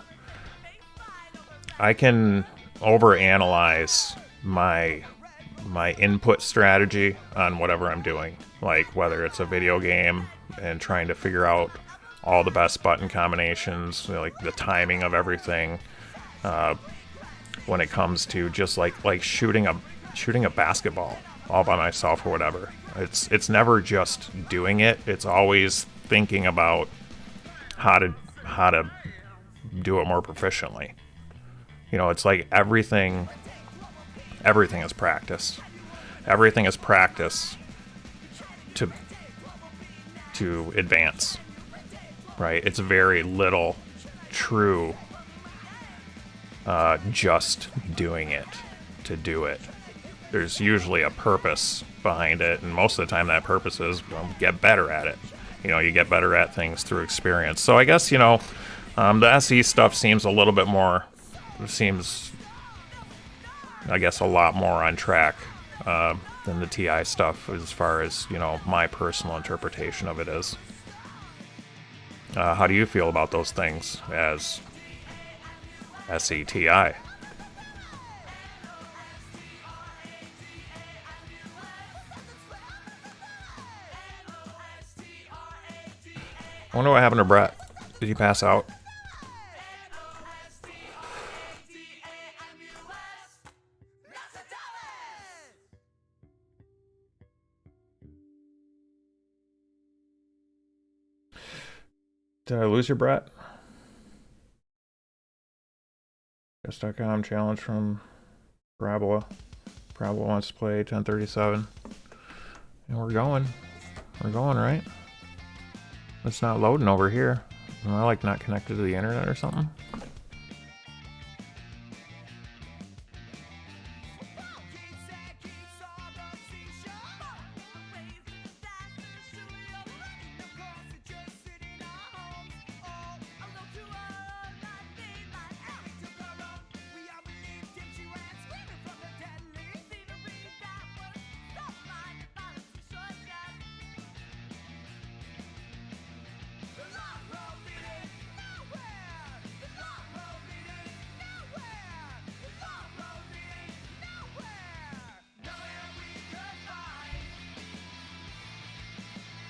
I can overanalyze my input strategy on whatever I'm doing, like whether it's a video game and trying to figure out all the best button combinations, you know, like the timing of everything. When it comes to just like shooting a basketball, all by myself or whatever. It's never just doing it. It's always thinking about how to do it more proficiently. You know, it's like everything is practice. Everything is practice to advance, right? It's very little true just doing it to do it. There's usually a purpose behind it, and most of the time that purpose is, well, get better at it. You know, you get better at things through experience. So I guess, you know, the SE stuff seems a little bit more, I guess, a lot more on track than the TI stuff as far as, you know, my personal interpretation of it is. How do you feel about those things as SE TI? I wonder what happened to Brett. Did he pass out? Did I lose your Brett? Guess.com challenge from Parabola. Parabola wants to play 1037. And we're going. We're going, right? It's not loading over here. Am I like not connected to the internet or something?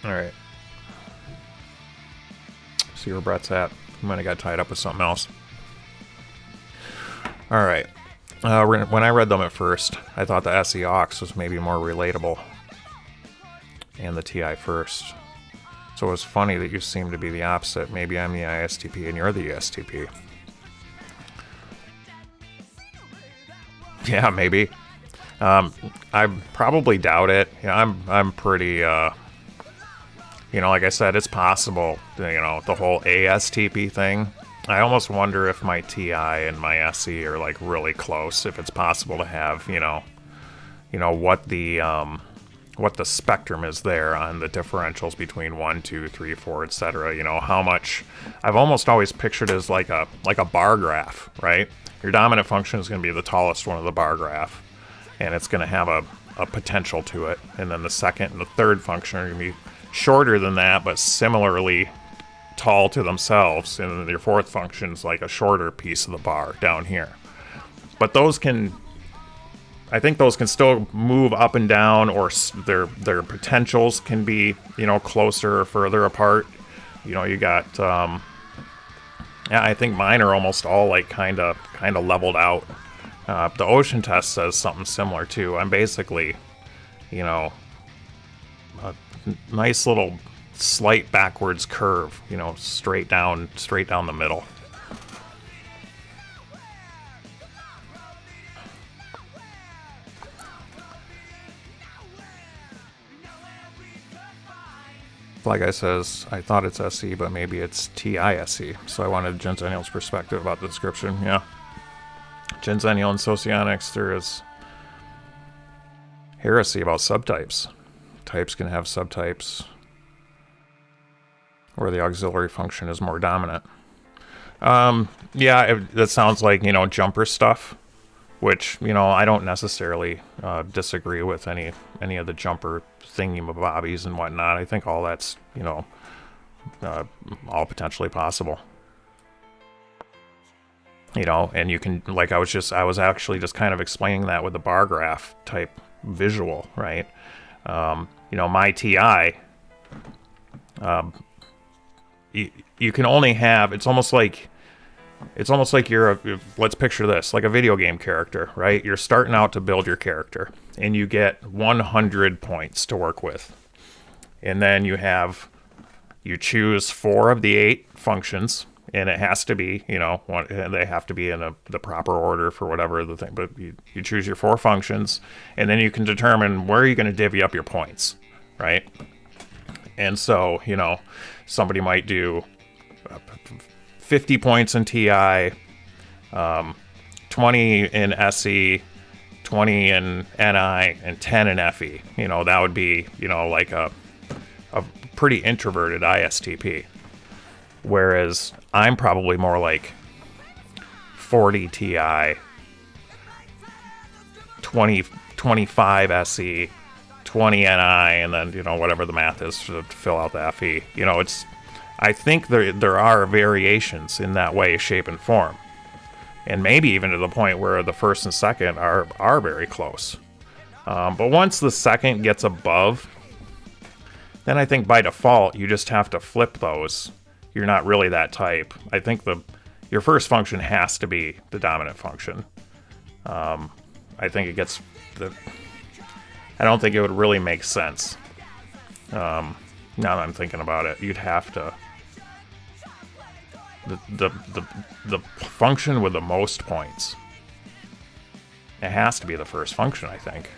Alright. See where Brett's at. Might have got tied up with something else. Alright. When I read them at first, I thought the SE Aux was maybe more relatable. And the TI first. So it was funny that you seem to be the opposite. Maybe I'm the ISTP and you're the ESTP. Yeah, maybe. I probably doubt it. Yeah, I'm pretty... you know, like I said, it's possible, you know, the whole ASTP thing. I almost wonder if my TI and my SE are like really close, if it's possible to have, you know what the spectrum is there on the differentials between 1, 2, 3, 4, etc. You know, how much I've almost always pictured as like a bar graph, right? Your dominant function is going to be the tallest one of the bar graph, and it's going to have a potential to it. And then the second and the third function are going to be shorter than that, but similarly tall to themselves, and then your fourth function is like a shorter piece of the bar down here. But I think those can still move up and down, or their potentials can be, you know, closer or further apart. You know, you got yeah, I think mine are almost all like kind of leveled out. The ocean test says something similar too. I'm basically, you know, nice little slight backwards curve, you know, straight down the middle. Like I says, I thought it's SE, but maybe it's TISE. So I wanted GENXENNIAL's perspective about the description. Yeah. GENXENNIAL and Socionics, there is heresy about subtypes. Types can have subtypes where the auxiliary function is more dominant. Yeah, that sounds like, you know, jumper stuff, which, you know, I don't necessarily disagree with any of the jumper thingy-mabobbies and whatnot. I think all that's, you know, all potentially possible. You know, and you can, like, I was actually just kind of explaining that with the bar graph type visual, right? You know, my TI, you can only have, it's almost like it's almost like let's picture this, like a video game character, right? You're starting out to build your character, and you get 100 points to work with. And then you choose 4 of the 8 functions, and it has to be, they have to be in the proper order for whatever the thing, but you choose your 4 functions, and then you can determine where you're going to divvy up your points, right? And so, somebody might do 50 points in TI, 20 in SE, 20 in NI, and 10 in FE. That would be, like a pretty introverted ISTP. Whereas I'm probably more like 40 TI, 25 SE, 20 NI, and then, whatever the math is to fill out the FE. I think there are variations in that way, shape, and form. And maybe even to the point where the first and second are very close. But once the second gets above, then I think by default you just have to flip those. You're not really that type. I think your first function has to be the dominant function. I think I don't think it would really make sense. Now that I'm thinking about it, you'd have to. The function with the most points. It has to be the first function, I think.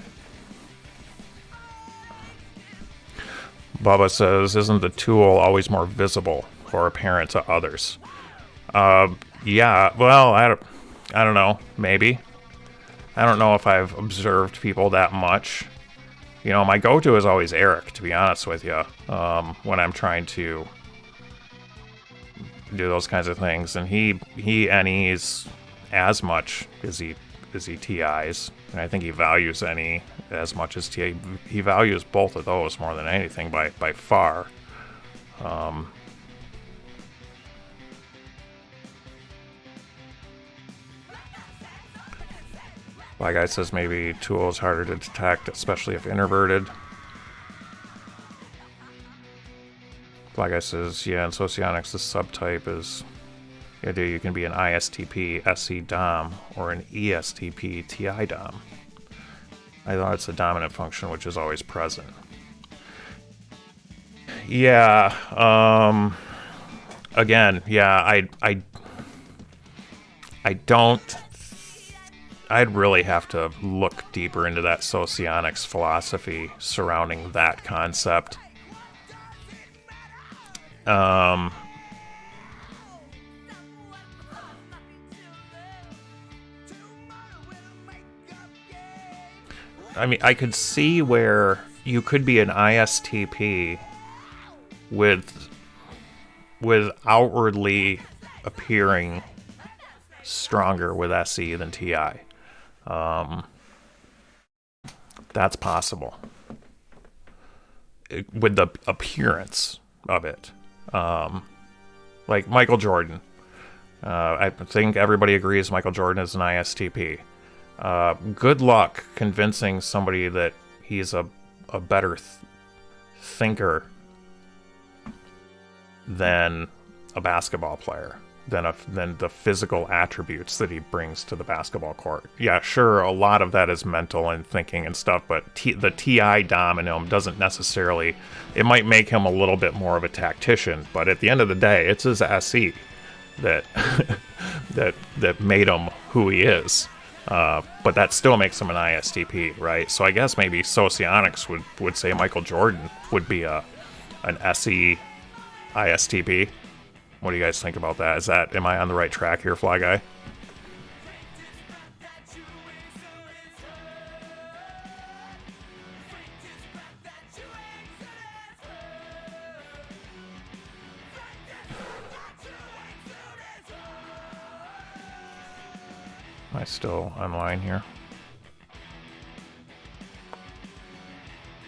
Bubba says, isn't the tool always more visible or apparent to others? Yeah, well, I don't know, maybe. I don't know if I've observed people that much. My go-to is always Eric, to be honest with you, when I'm trying to do those kinds of things, and he NEs as much as he TIs, and I think he values NE as much as TI. He values both of those more than anything by far. My guy says maybe tool is harder to detect, especially if introverted. Black Guy says, yeah, in Socionics, the subtype is the idea you can be an ISTP SE DOM or an ESTP TI DOM. I thought it's a dominant function, which is always present. Yeah, again, yeah, I don't. I'd really have to look deeper into that Socionics philosophy surrounding that concept. I mean, I could see where you could be an ISTP with outwardly appearing stronger with SE than TI. That's possible. With the appearance of it. Like Michael Jordan. I think everybody agrees Michael Jordan is an ISTP. Good luck convincing somebody that he's a better thinker than a basketball player, than the physical attributes that he brings to the basketball court. Yeah, sure, a lot of that is mental and thinking and stuff, but the TI dom in him doesn't necessarily... It might make him a little bit more of a tactician, but at the end of the day, it's his SE that that made him who he is. But that still makes him an ISTP, right? So I guess maybe Socionics would say Michael Jordan would be an SE ISTP. What do you guys think about that? Am I on the right track here, Fly Guy? Am I still online here?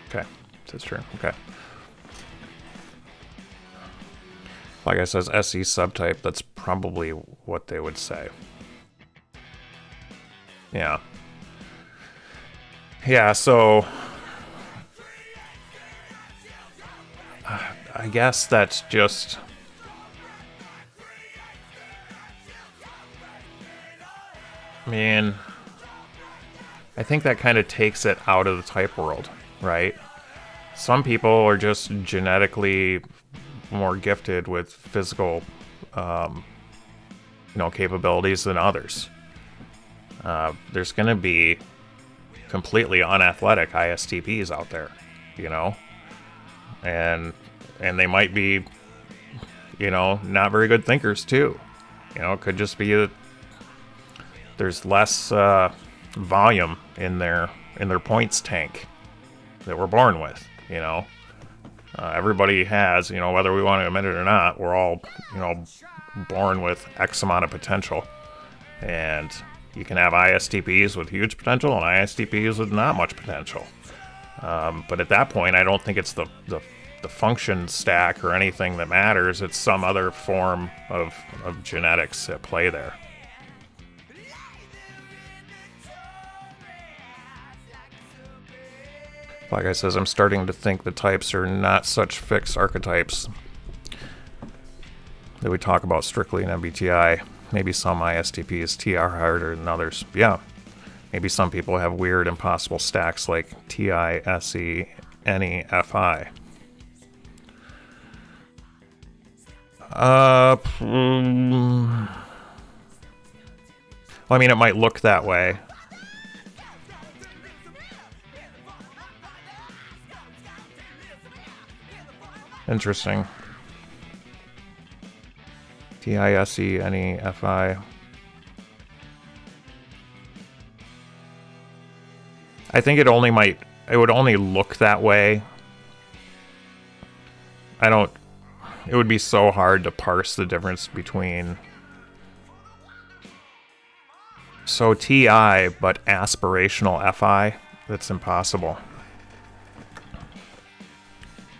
Okay, it's his turn. Okay. Like I says, SE subtype, that's probably what they would say. Yeah. Yeah, so... I guess that's just... I mean, I think that kind of takes it out of the type world, right? Some people are just genetically more gifted with physical, capabilities than others. There's going to be completely unathletic ISTPs out there, and they might be, not very good thinkers too. It could just be that there's less volume in their points tank that we're born with. Everybody has, whether we want to admit it or not, we're all, born with X amount of potential. And you can have ISTPs with huge potential and ISTPs with not much potential. But at that point, I don't think it's the function stack or anything that matters. It's some other form of genetics at play there. Like I says, I'm starting to think the types are not such fixed archetypes that we talk about strictly in MBTI. Maybe some ISTPs TR harder than others. Yeah. Maybe some people have weird impossible stacks like TI, SE, NE, FI. Well, I mean, it might look that way. Interesting. TISE, NE, FI. I think it would only look that way. It would be so hard to parse the difference between TI but aspirational FI. That's impossible.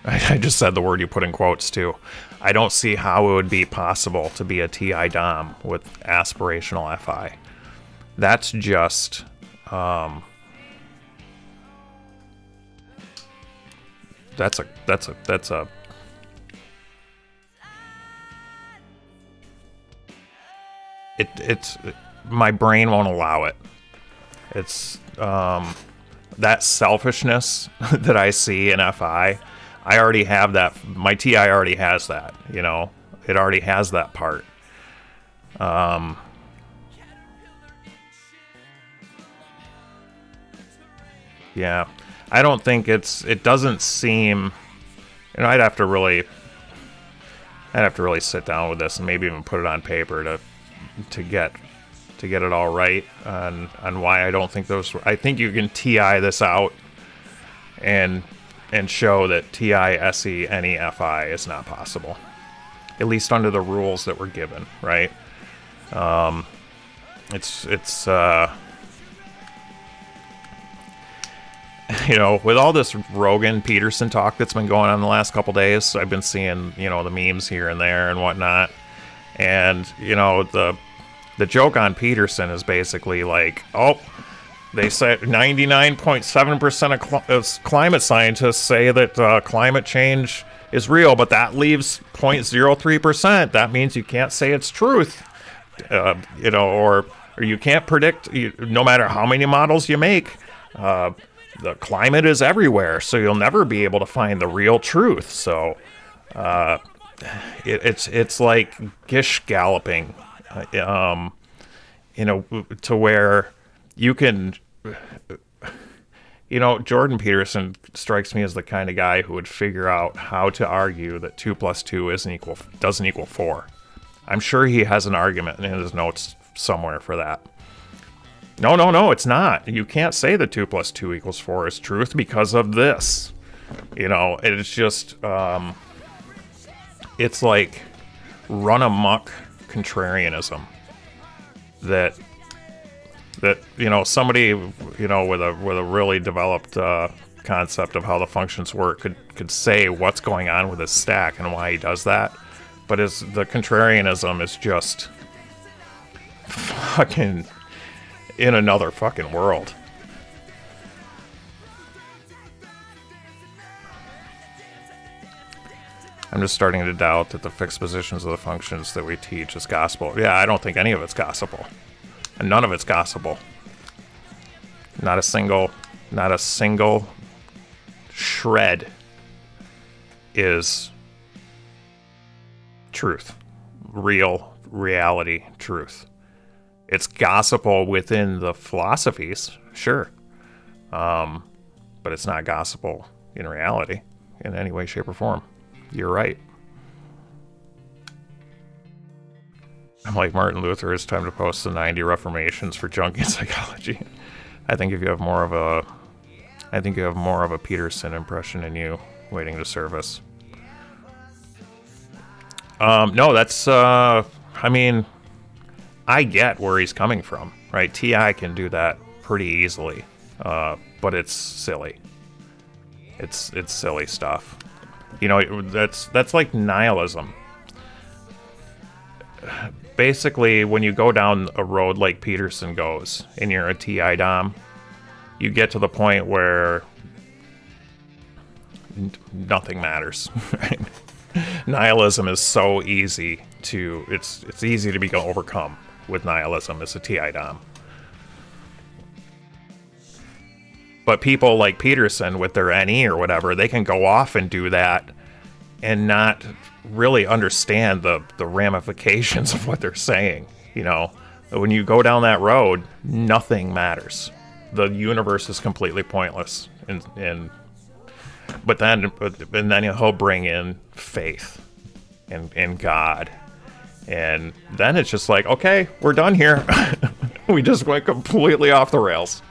I just said the word you put in quotes too. I don't see how it would be possible to be a TI Dom with aspirational FI. That's just that's a it's my brain won't allow it. It's that selfishness that I see in FI. I already have that. My TI already has that, It already has that part. Yeah. I don't think it doesn't seem, I'd have to really sit down with this and maybe even put it on paper to get it all right on why I don't think I think you can TI this out and show that TI, SE, NE, FI is not possible. At least under the rules that we're given, right? It's with all this Rogan Peterson talk that's been going on the last couple days, I've been seeing, the memes here and there and whatnot. And, the joke on Peterson is basically like, they say 99.7% of climate scientists say that climate change is real, but that leaves 0.03%. That means you can't say it's truth, or you can't predict, no matter how many models you make. The climate is everywhere, so you'll never be able to find the real truth. So it's like gish galloping, to where you can, Jordan Peterson strikes me as the kind of guy who would figure out how to argue that 2 + 2 doesn't equal 4. I'm sure he has an argument in his notes somewhere for that. No, it's not. You can't say that 2 + 2 = 4 is truth because of this. It's just, it's like run amok contrarianism that somebody with a really developed concept of how the functions work could say what's going on with his stack and why he does that, but the contrarianism is just fucking in another fucking world. I'm just starting to doubt that the fixed positions of the functions that we teach is gospel. Yeah, I don't think any of it's gospel. And none of it's gospel. Not a single shred is truth. Real reality truth. It's gospel within the philosophies, sure. But it's not gospel in reality in any way, shape, or form. You're right. I'm like Martin Luther, it's time to post the 90 reformations for junkie psychology. I think you have more of a Peterson impression in you waiting to service. No, that's I mean, I get where he's coming from, right? T.I. can do that pretty easily. But it's silly. It's silly stuff. You know, that's like nihilism. Basically, when you go down a road like Peterson goes, and you're a TI Dom, you get to the point where nothing matters. Right? Nihilism is so easy to it's easy to be overcome with nihilism as a TI Dom. But people like Peterson with their NE or whatever, they can go off and do that and not really understand the ramifications of what they're saying. You know, when you go down that road, nothing matters. The universe is completely pointless. But then he'll bring in faith and God. And then it's just like, okay, we're done here. We just went completely off the rails.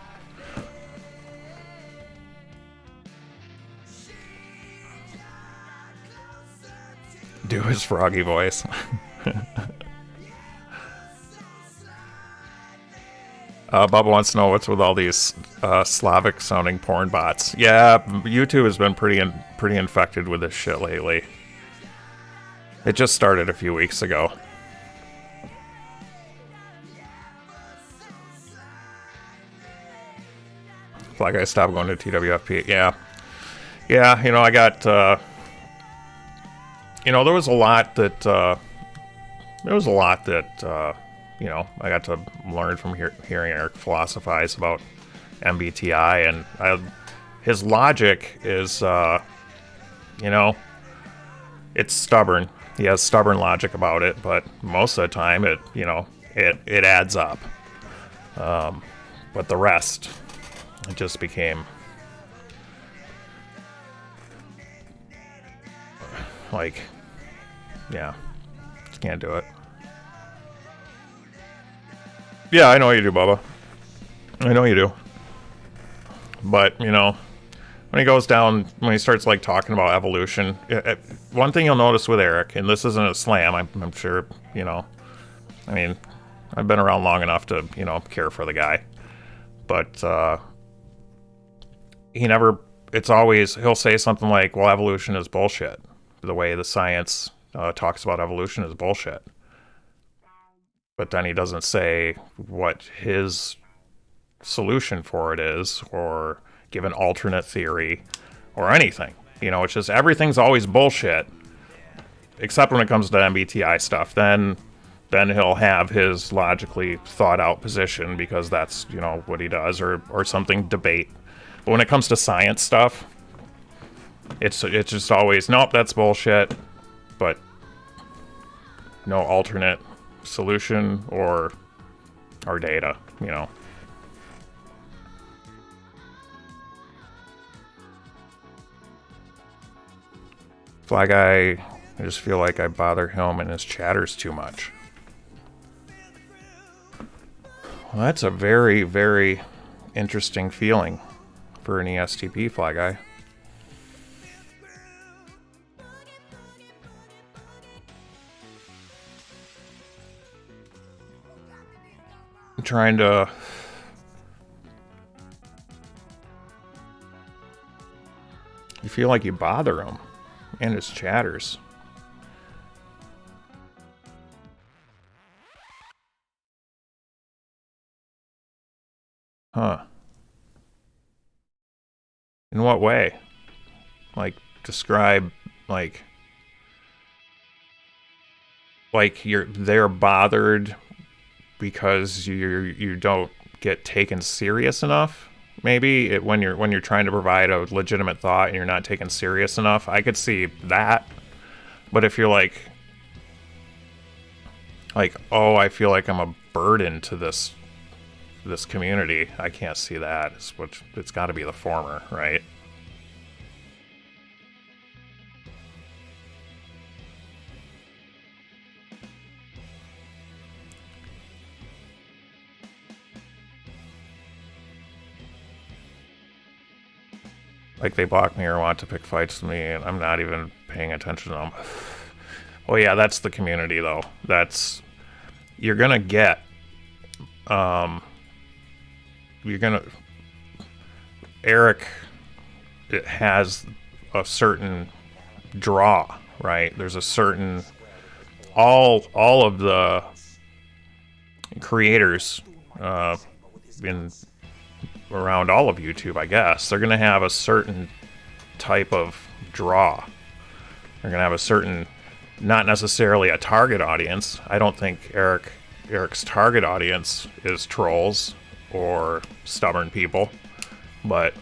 Do his froggy voice. Bubba wants to know what's with all these Slavic sounding porn bots. Yeah, YouTube has been pretty infected with this shit lately. It just started a few weeks ago. Like I stopped going to TWFP. Yeah, you know, I got you know, there was a lot that you know, I got to learn from hearing Eric philosophize about MBTI, and his logic is, you know, it's stubborn. He has stubborn logic about it, but most of the time, it adds up. But the rest, it just became like, yeah, just can't do it. Yeah, I know you do, Bubba. I know you do. But, you know, when he starts, like, talking about evolution, one thing you'll notice with Eric, and this isn't a slam, I'm sure, you know, I mean, I've been around long enough to, you know, care for the guy. But, he'll say something like, well, evolution is bullshit. The way the science talks about evolution is bullshit. But then he doesn't say what his solution for it is, or give an alternate theory, or anything. You know, it's just everything's always bullshit, except when it comes to MBTI stuff. Then he'll have his logically thought out position, because that's, you know, what he does, or something debate. But when it comes to science stuff, it's just always, nope, that's bullshit, but no alternate solution or data, you know. Fly Guy, I just feel like I bother him and his chatters too much. Well, that's a very, very interesting feeling for an ESTP, Fly Guy. I'm trying to... You feel like you bother him and his chatters. Huh. In what way? Like, describe, like they're bothered because you don't get taken serious enough. Maybe when you're trying to provide a legitimate thought and you're not taken serious enough, I could see that. But if you're like, oh, I feel like I'm a burden to this community, I can't see that. It's got to be the former, right? Like they block me or want to pick fights with me, and I'm not even paying attention to them. Well, yeah, that's the community, though. You're gonna get, Eric, it has a certain draw, right? There's a certain, all of the creators, around all of YouTube, I guess, they're going to have a certain type of draw. They're going to have a certain, not necessarily a target audience. I don't think Eric's target audience is trolls or stubborn people, but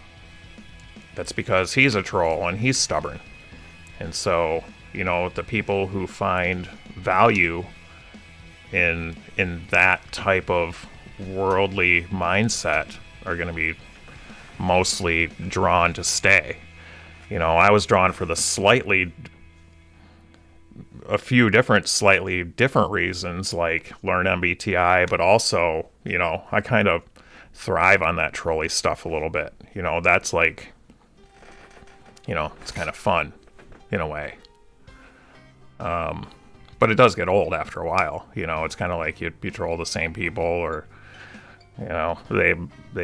that's because he's a troll and he's stubborn. And so, the people who find value in that type of worldly mindset are going to be mostly drawn to stay. I was drawn for a few slightly different reasons, like learn MBTI, but also, I kind of thrive on that trolley stuff a little bit. That's like, it's kind of fun in a way. But it does get old after a while. It's kind of like you troll the same people, or they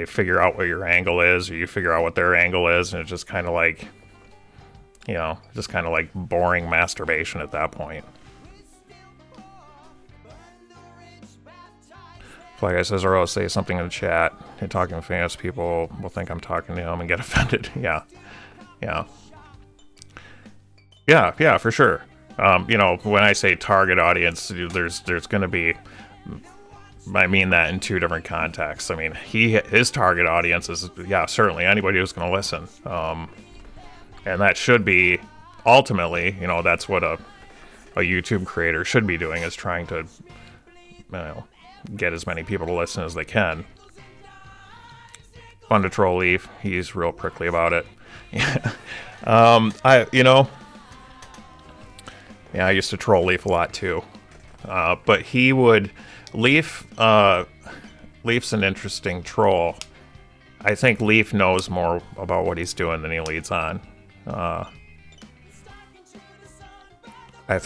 figure out what your angle is, or you figure out what their angle is, and it's just kind of like, boring masturbation at that point. Fly Guy says, or I'll say something in the chat, and talking to famous people will think I'm talking to them and get offended. Yeah, for sure. When I say target audience, there's going to be, I mean that in two different contexts. I mean, his target audience is, certainly anybody who's going to listen. And that should be, ultimately, that's what a YouTube creator should be doing, is trying to, get as many people to listen as they can. Fun to troll Leaf. He's real prickly about it. I used to troll Leaf a lot too. But Leaf's an interesting troll. I think Leaf knows more about what he's doing than he leads on. I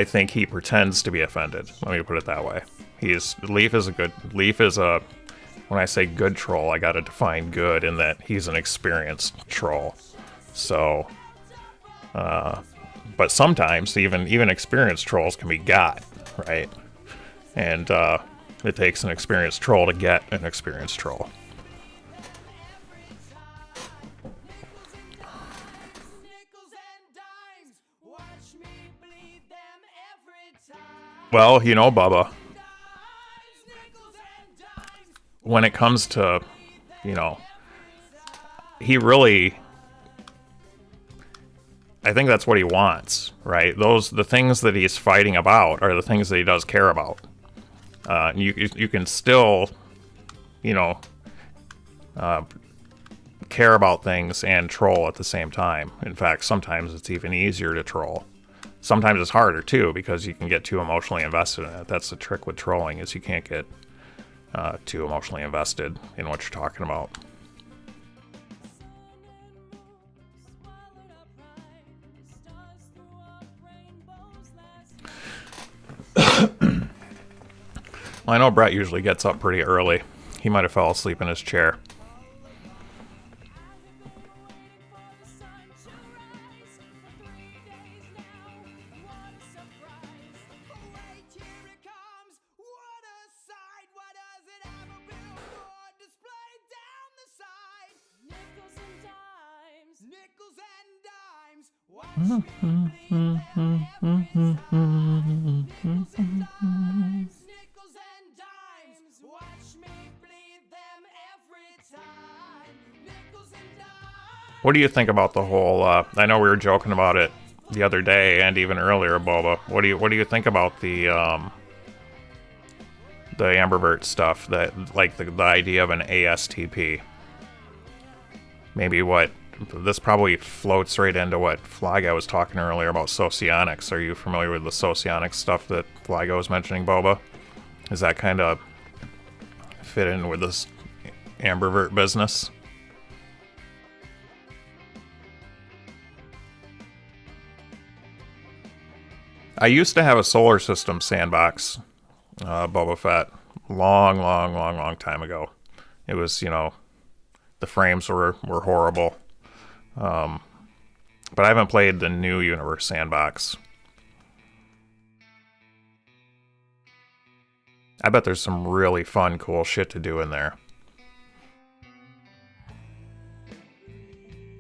think he pretends to be offended. Let me put it that way. Leaf is when I say good troll, I gotta define good in that he's an experienced troll. So, but sometimes even experienced trolls can be got, right? And it takes an experienced troll to get an experienced troll. Well, Bubba, when it comes to, he really, I think that's what he wants, right? The things that he's fighting about are the things that he does care about. You can still, care about things and troll at the same time. In fact, sometimes it's even easier to troll. Sometimes it's harder too, because you can get too emotionally invested in it. That's the trick with trolling, is you can't get too emotionally invested in what you're talking about. Well, I know Brett usually gets up pretty early. He might have fell asleep in his chair. Nickels and dimes, why What do you think about the whole? I know we were joking about it the other day and even earlier, Boba. What do you think about the Ambervert stuff? That like the idea of an ASTP. Maybe what this probably floats right into what Flyguy was talking earlier about socionics. Are you familiar with the socionics stuff that Flyguy was mentioning, Boba? Does that kind of fit in with this Ambervert business? I used to have a solar system sandbox, Boba Fett, long time ago. It was, the frames were horrible. But I haven't played the new Universe sandbox. I bet there's some really fun, cool shit to do in there.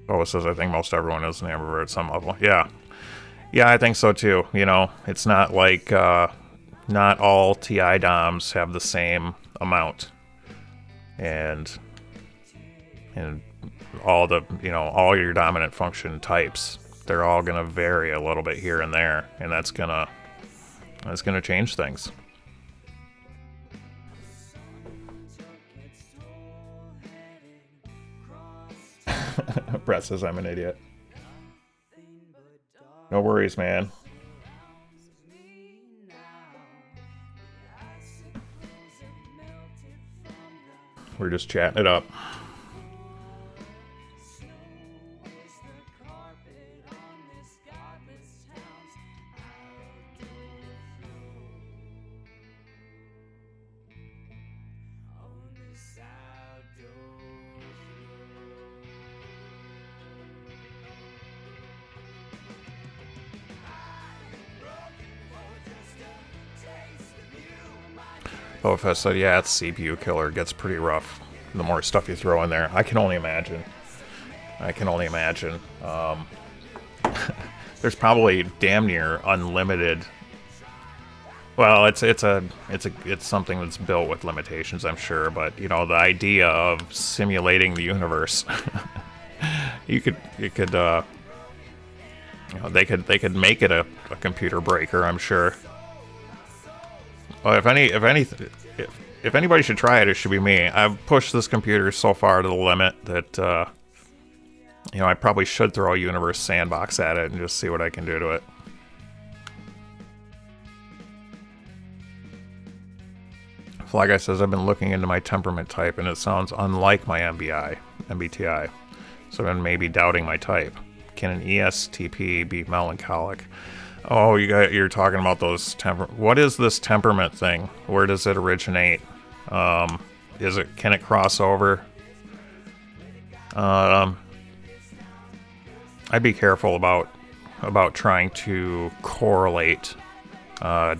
Boba says, I think most everyone is an Ambervert at some level. Yeah. Yeah, I think so too. It's not like not all TI DOMs have the same amount, and all the all your dominant function types, they're all gonna vary a little bit here and there, and that's gonna change things. Brett says I'm an idiot. No worries, man. We're just chatting it up. Boba said, yeah, it's CPU killer. It gets pretty rough the more stuff you throw in there. I can only imagine. There's probably damn near unlimited. Well, it's something that's built with limitations, I'm sure. But the idea of simulating the universe, they could make it a computer breaker, I'm sure. Well, if anybody should try it, it should be me. I've pushed this computer so far to the limit that I probably should throw a Universe sandbox at it and just see what I can do to it. Flyguy says, I've been looking into my temperament type and it sounds unlike my MBTI. So I'm maybe doubting my type. Can an ESTP be melancholic? Oh, you're talking about those what is this temperament thing? Where does it originate? Can it cross over? I'd be careful about trying to correlate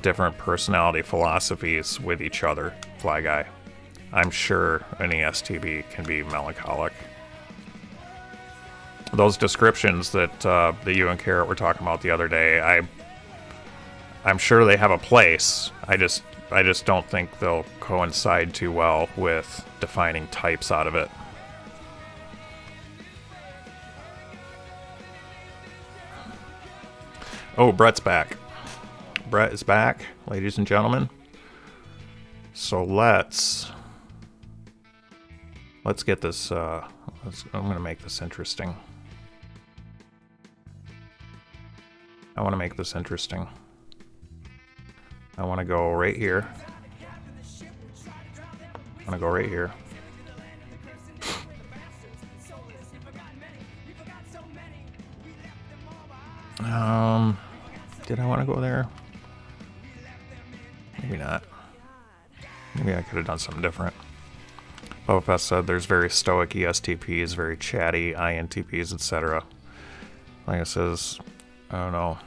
different personality philosophies with each other, Flyguy. I'm sure an ESTP can be melancholic. Those descriptions that you and Carrot were talking about the other day, I'm sure they have a place. I just don't think they'll coincide too well with defining types out of it. Oh, Brett's back. Brett is back, ladies and gentlemen. So let's get this. I'm going to make this interesting. I want to make this interesting. I want to go right here. I want to go right here. Did I want to go there? Maybe not. Maybe I could have done something different. Boba Fett said there's very stoic ESTPs, very chatty INTPs, etc. Like it says, I don't know.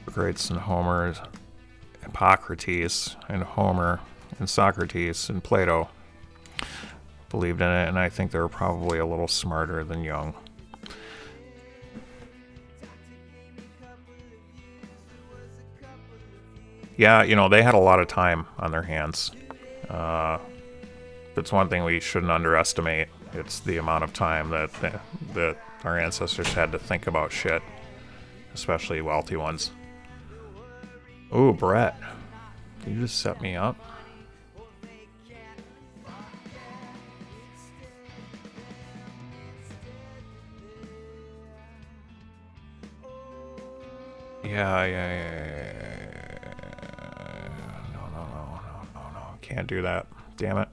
Greats and Homer, Hippocrates and Homer and Socrates and Plato believed in it, and I think they were probably a little smarter than Jung. Yeah, you know, they had a lot of time on their hands. It's one thing we shouldn't underestimate. It's the amount of time that our ancestors had to think about shit, especially wealthy ones. Ooh, Brett, you just set me up. Yeah. No. Can't do that. Damn it.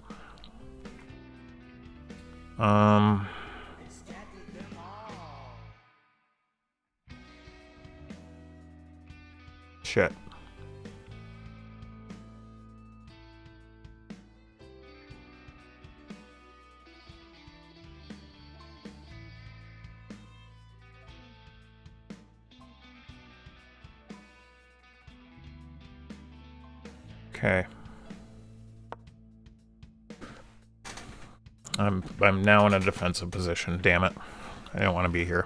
Shit. Okay. I'm now in a defensive position. Damn it. I don't want to be here.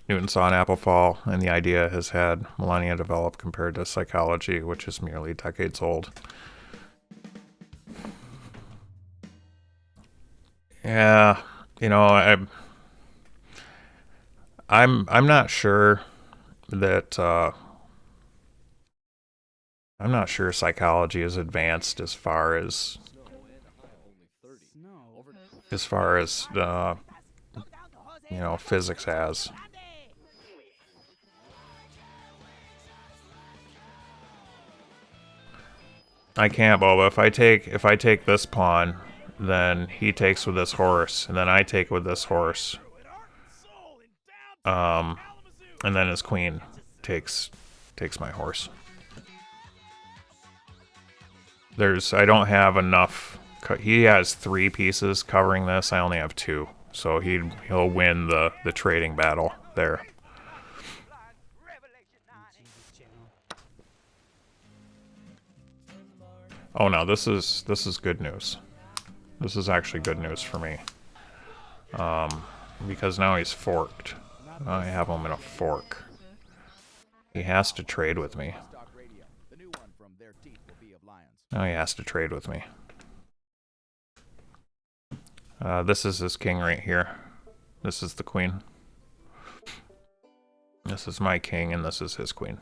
Newton saw an apple fall, and the idea has had millennia develop compared to psychology, which is merely decades old. Yeah, you know, I'm not sure that I'm not sure psychology is advanced as far as you know, physics has. I can't, Boba. If I take this pawn, then he takes with this horse, and then I take with this horse. And then his queen takes my horse. I don't have enough. He has 3 pieces covering this. I only have 2, so he'll win the trading battle there. Oh no, this is good news. This is actually good news for me. Because now he's forked. I have him in a fork. He has to trade with me. Now he has to trade with me. This is his king right here. This is the queen. This is my king, and this is his queen.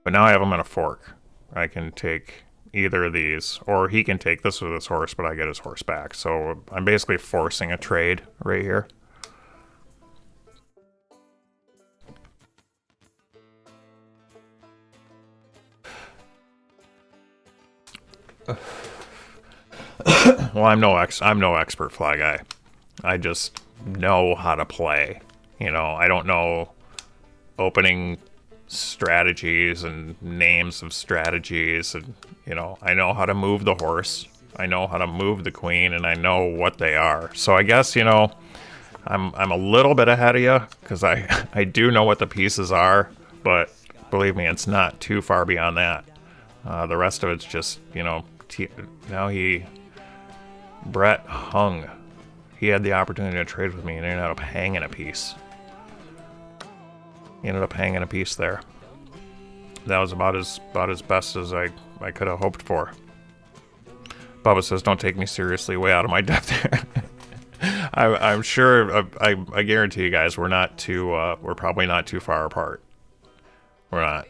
But now I have him in a fork. I can take either of these, or he can take this with his horse, but I get his horse back. So I'm basically forcing a trade right here. Well, I'm no expert fly guy. I just know how to play. You know, I don't know opening strategies and names of strategies, and you know, I know how to move the horse, I know how to move the queen, and I know what they are. So I guess, you know, I'm a little bit ahead of you because I do know what the pieces are, but believe me, it's not too far beyond that. The rest of it's just, you know, now Brett hung. He had the opportunity to trade with me, and he ended up hanging a piece. He ended up hanging a piece there. That was about as best as I could have hoped for. Bubba says, "Don't take me seriously, way out of my depth here." I'm sure. I guarantee you guys, we're probably not too far apart. We're not.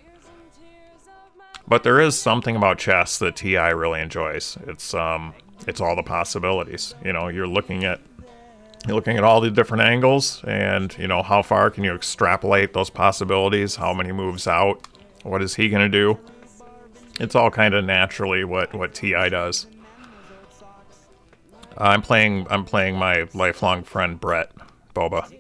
But there is something about chess that TI really enjoys. It's all the possibilities. You know, you're looking at all the different angles, and you know, how far can you extrapolate those possibilities? How many moves out? What is he gonna do? It's all kind of naturally what TI does. I'm playing my lifelong friend Brett, Boba.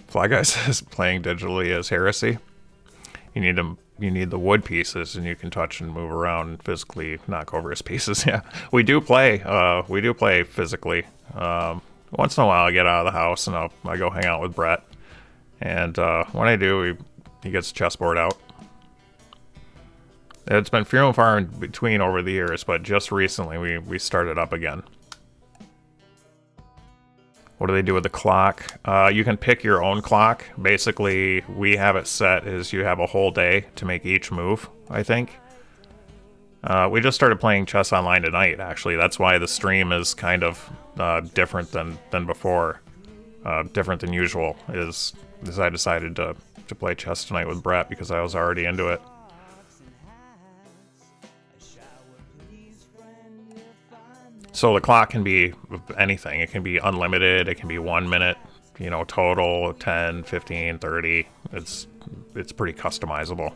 Fly Guy says playing digitally is heresy. You need the wood pieces, and you can touch and move around and physically knock over his pieces. Yeah, we do play physically. Once in a while, I get out of the house and I go hang out with Brett, and when I do, he gets the chessboard out. It's been few and far in between over the years, but just recently we started up again. What do they do with the clock? You can pick your own clock. Basically, we have it set as you have a whole day to make each move, I think. We just started playing chess online tonight, actually. That's why the stream is kind of different than before. Different than usual, is I decided to play chess tonight with Brett because I was already into it. So the clock can be anything. It can be unlimited. It can be 1 minute, you know, total, 10, 15, 30. It's pretty customizable.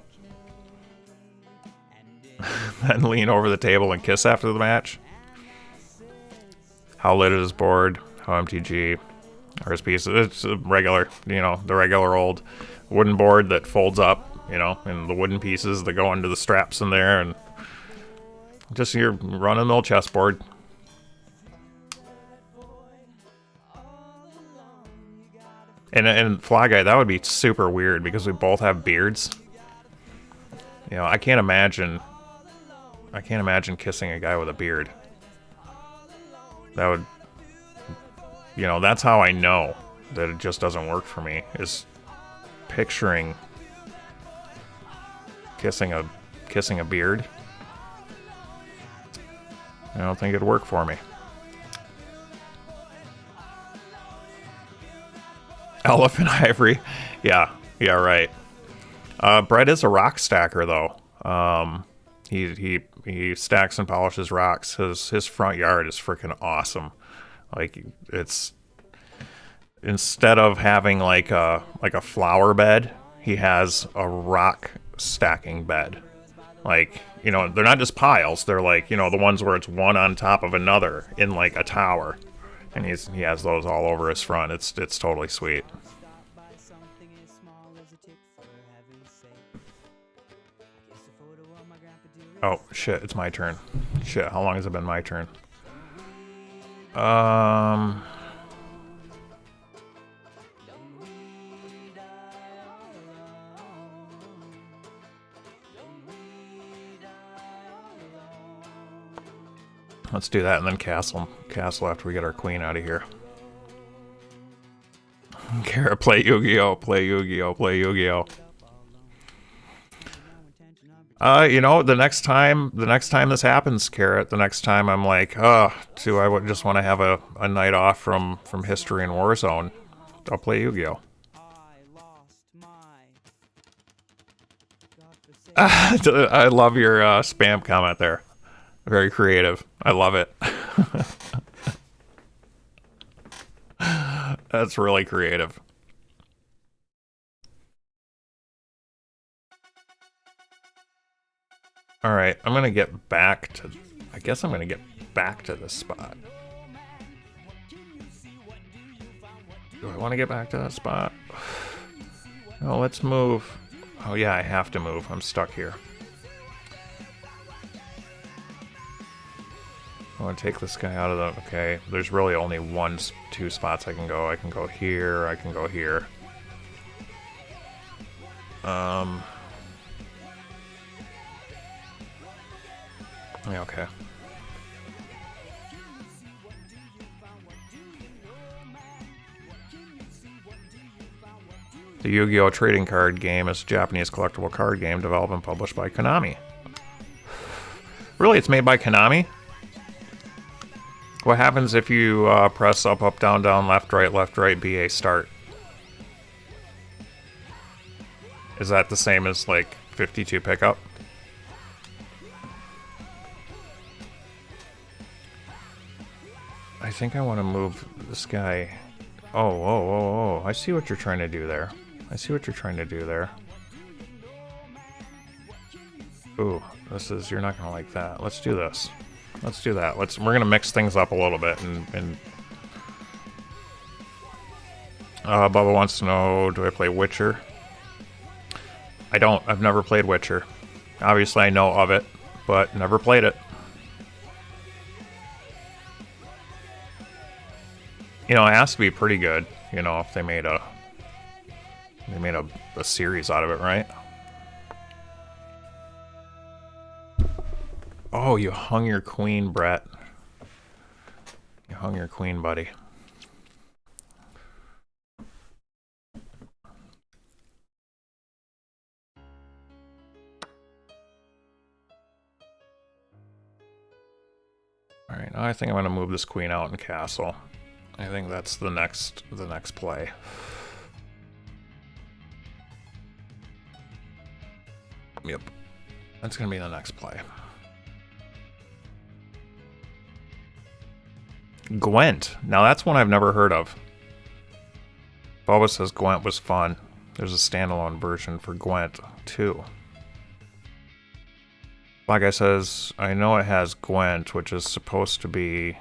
Then lean over the table and kiss after the match. How lit is board? How MTG? RSP? It's a regular, you know, the regular old wooden board that folds up, you know, and the wooden pieces that go into the straps in there, and just your run-of-the-mill chessboard. And Fly Guy, that would be super weird because we both have beards. You know, I can't imagine kissing a guy with a beard. That would, you know, that's how I know that it just doesn't work for me, is picturing kissing a beard. I don't think it'd work for me. Elephant Ivory. Yeah, right. Brett is a rock stacker, though. He stacks and polishes rocks. His front yard is freaking awesome. Like, it's, instead of having like a flower bed, he has a rock stacking bed. Like, you know, they're not just piles. They're like, you know, the ones where it's one on top of another in like a tower. And he has those all over his front. It's totally sweet. Oh shit, it's my turn. Shit, how long has it been my turn? Let's do that and then castle after we get our queen out of here. Kara, play Yu-Gi-Oh! Play Yu-Gi-Oh! Play Yu-Gi-Oh! You know, the next time this happens, Carrot, the next time I'm like, oh, I would just want to have a night off from History and Warzone, I'll play Yu-Gi-Oh! I love your spam comment there. Very creative. I love it. That's really creative. All right, I'm gonna get back to. I guess I'm gonna get back to this spot. Do I want to get back to that spot? Oh, let's move. Oh yeah, I have to move. I'm stuck here. I want to take this guy out of the... Okay, there's really only two spots I can go. I can go here, I can go here. Yeah, okay. The Yu-Gi-Oh! Trading card game is a Japanese collectible card game developed and published by Konami. Really, it's made by Konami? What happens if you press up, up, down, down, left, right, BA, start? Is that the same as, like, 52 pickup? I think I want to move this guy. Oh, I see what you're trying to do there. Ooh, you're not going to like that. Let's do this. Let's do that. We're gonna mix things up a little bit, and Bubba wants to know, do I play Witcher? I don't. I've never played Witcher. Obviously, I know of it, but never played it. You know, it has to be pretty good. You know, if they made a series out of it, right? Oh, you hung your queen, Brett. You hung your queen, buddy. All right, now I think I'm going to move this queen out in castle. I think that's the next play. Yep. That's going to be the next play. Gwent. Now that's one I've never heard of. Bubba says Gwent was fun. There's a standalone version for Gwent too. Black Guy says, I know it has Gwent, which is supposed to be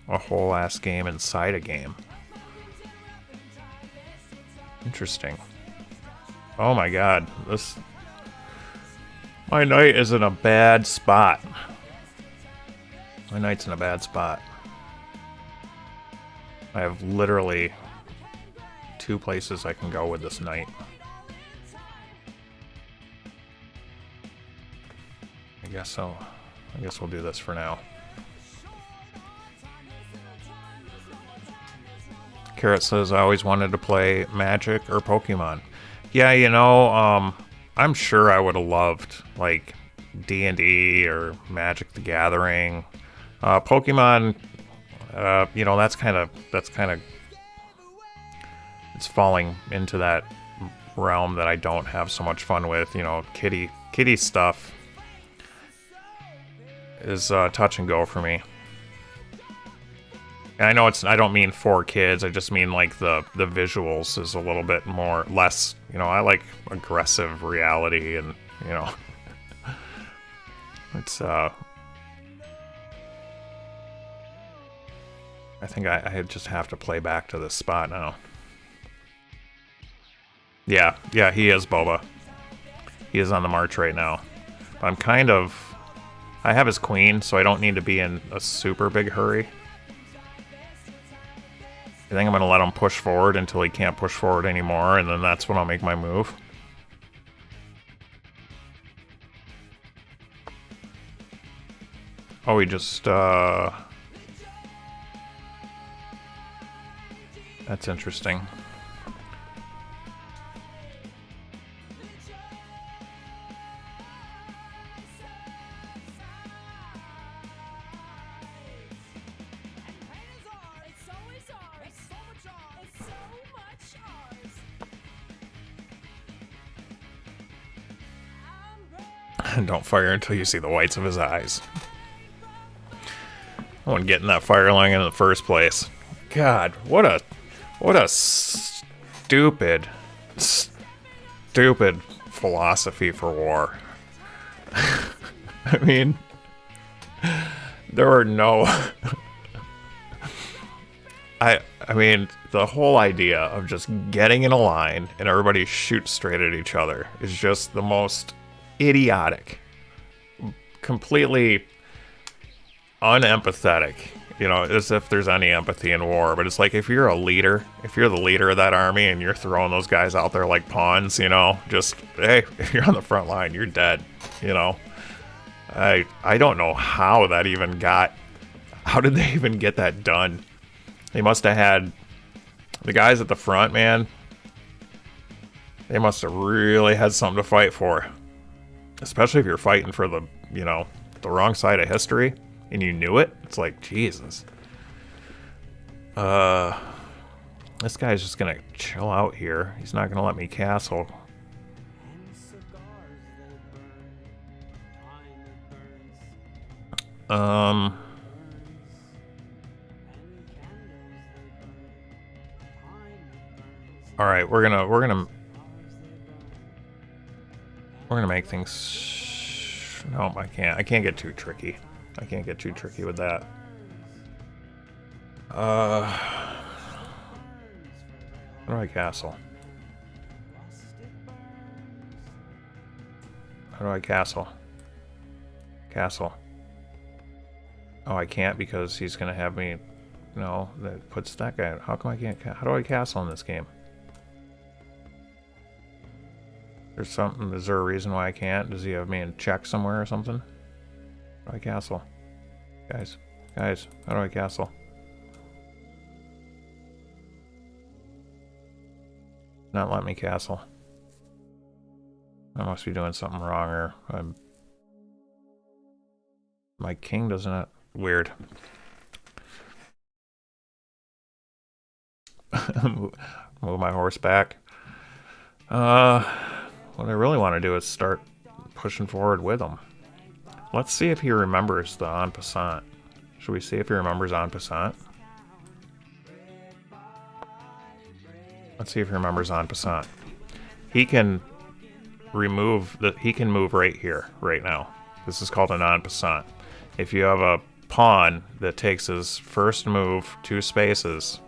a whole ass game inside a game. Interesting. Oh my god, this... My knight is in a bad spot. My knight's in a bad spot. I have literally 2 places I can go with this knight. I guess so. I guess we'll do this for now. Carrot says, I always wanted to play Magic or Pokemon. Yeah, you know, I'm sure I would have loved, like, D&D or Magic the Gathering. Pokemon, you know, that's kind of... It's falling into that realm that I don't have so much fun with. You know, kitty stuff is touch and go for me. And I know I don't mean for kids, I just mean like the visuals is a little bit more, less, you know, I like aggressive reality and, you know, it's, I think I just have to play back to this spot now. Yeah, he is, Boba. He is on the march right now. But I'm kind of... I have his queen, so I don't need to be in a super big hurry. I think I'm going to let him push forward until he can't push forward anymore, and then that's when I'll make my move. Oh, he just... That's interesting. Don't fire until you see the whites of his eyes. I wouldn't get in that fire line in the first place. God, what a stupid philosophy for war. I mean, there are no... I mean, the whole idea of just getting in a line and everybody shoots straight at each other is just the most idiotic, completely unempathetic, you know, as if there's any empathy in war. But it's like, if you're a leader, if you're the leader of that army and you're throwing those guys out there like pawns, you know, just, hey, if you're on the front line, you're dead, you know. I don't know how that even got, how did they even get that done? They must have had the guys at the front, man, they must have really had something to fight for. Especially if you're fighting for the, you know, the wrong side of history and you knew it. It's like, Jesus. This guy's just gonna chill out here. He's not gonna let me castle. All right, we're gonna make things... No, I can't get too tricky. I can't get too tricky with that. How do I castle? How do I castle? Castle. Oh, I can't because he's gonna have me... No, that puts that guy... How come I can't... How do I castle in this game? There's something... Is there a reason why I can't? Does he have me in check somewhere or something? How do I castle? Guys, how do I castle? Not let me castle. I must be doing something wrong, or my king doesn't. Weird. Move my horse back. What I really want to do is start pushing forward with him. Let's see if he remembers the en passant. Should we see if he remembers en passant? Let's see if he remembers en passant. He can remove the. He can move right here, right now. This is called an en passant. If you have a pawn that takes his first move 2 spaces,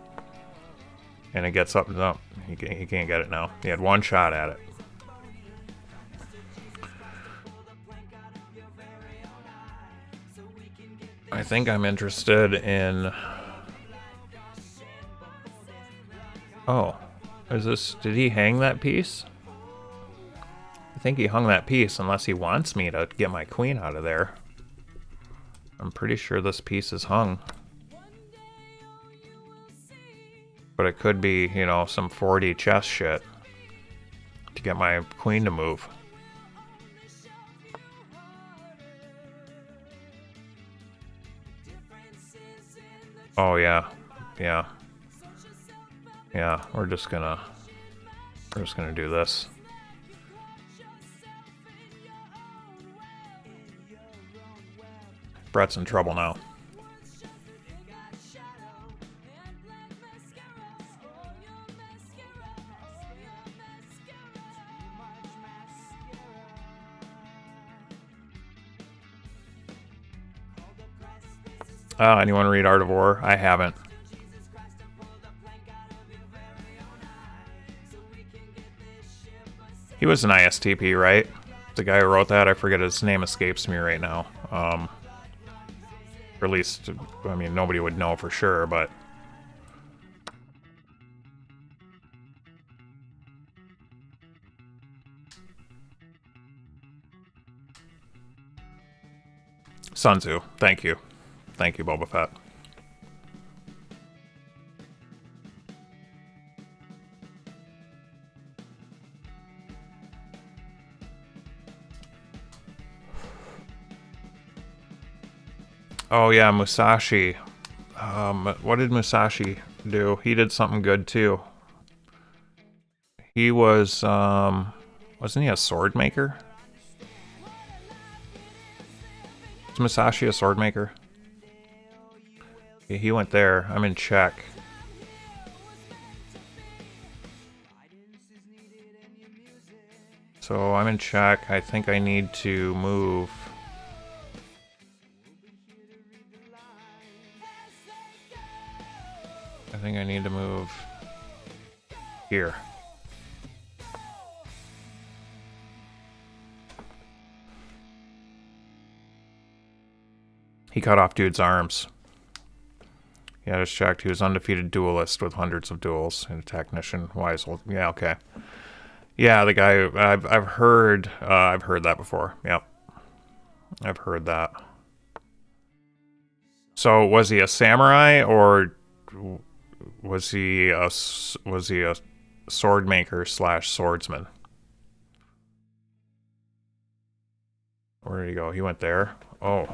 and it gets up and up, he can't get it now. He had 1 shot at it. I think I'm interested in. Oh, is this? Did he hang that piece? I think he hung that piece, unless he wants me to get my queen out of there. I'm pretty sure this piece is hung. But it could be, you know, some 4D chess shit to get my queen to move. Oh yeah, yeah, yeah. We're just gonna do this. Brett's in trouble now. Anyone read Art of War? I haven't. He was an ISTP, right? The guy who wrote that, I forget his name, escapes me right now. Or at least, I mean, nobody would know for sure, but... Sun Tzu. Thank you. Thank you, Boba Fett. Oh yeah, Musashi. What did Musashi do? He did something good too. He was, wasn't he a sword maker? Is Musashi a sword maker? Yeah, he went there. I'm in check. So I'm in check. I think I need to move. I think I need to move here. He cut off dude's arms. Yeah, just checked. He was undefeated duelist with hundreds of duels and a technician. Wise old. Yeah, okay. Yeah, the guy. I've heard that before. Yep, I've heard that. So was he a samurai or was he a sword maker / swordsman? Where did he go? He went there. Oh,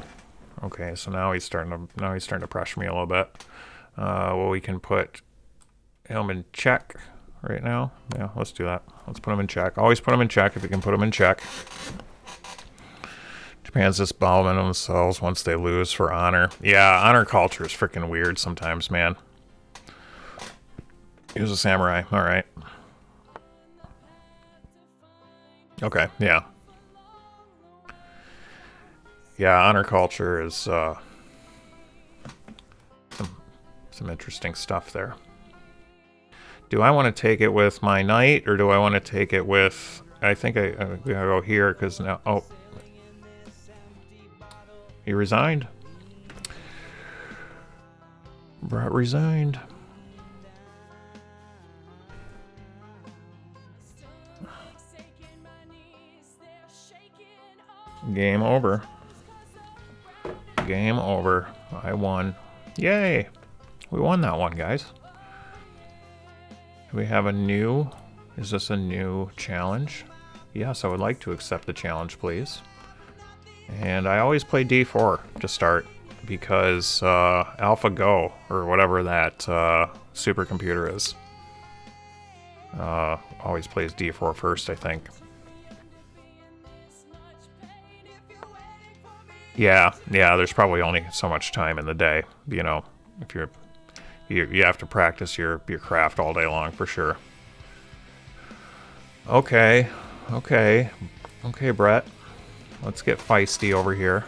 okay. So now he's starting to pressure me a little bit. Well, we can put him in check right now. Yeah, let's do that. Let's put him in check. Always put him in check if you can put him in check. Japan's disbowelment themselves once they lose for honor. Yeah, honor culture is freaking weird sometimes, man. He was a samurai. All right. Okay, yeah. Yeah, honor culture is some interesting stuff there. Do I want to take it with my knight, or do I want to take it with... I think I gotta go here, because now... Oh. He resigned. Brett resigned. Game over. Game over. I won. Yay! We won that one, guys. Do we have a new... Is this a new challenge? Yes, I would like to accept the challenge, please. And I always play D4 to start because AlphaGo, or whatever that supercomputer is, always plays D4 first, I think. Yeah, there's probably only so much time in the day, you know, if you have to practice your craft all day long for sure. Okay, Brett. Let's get feisty over here.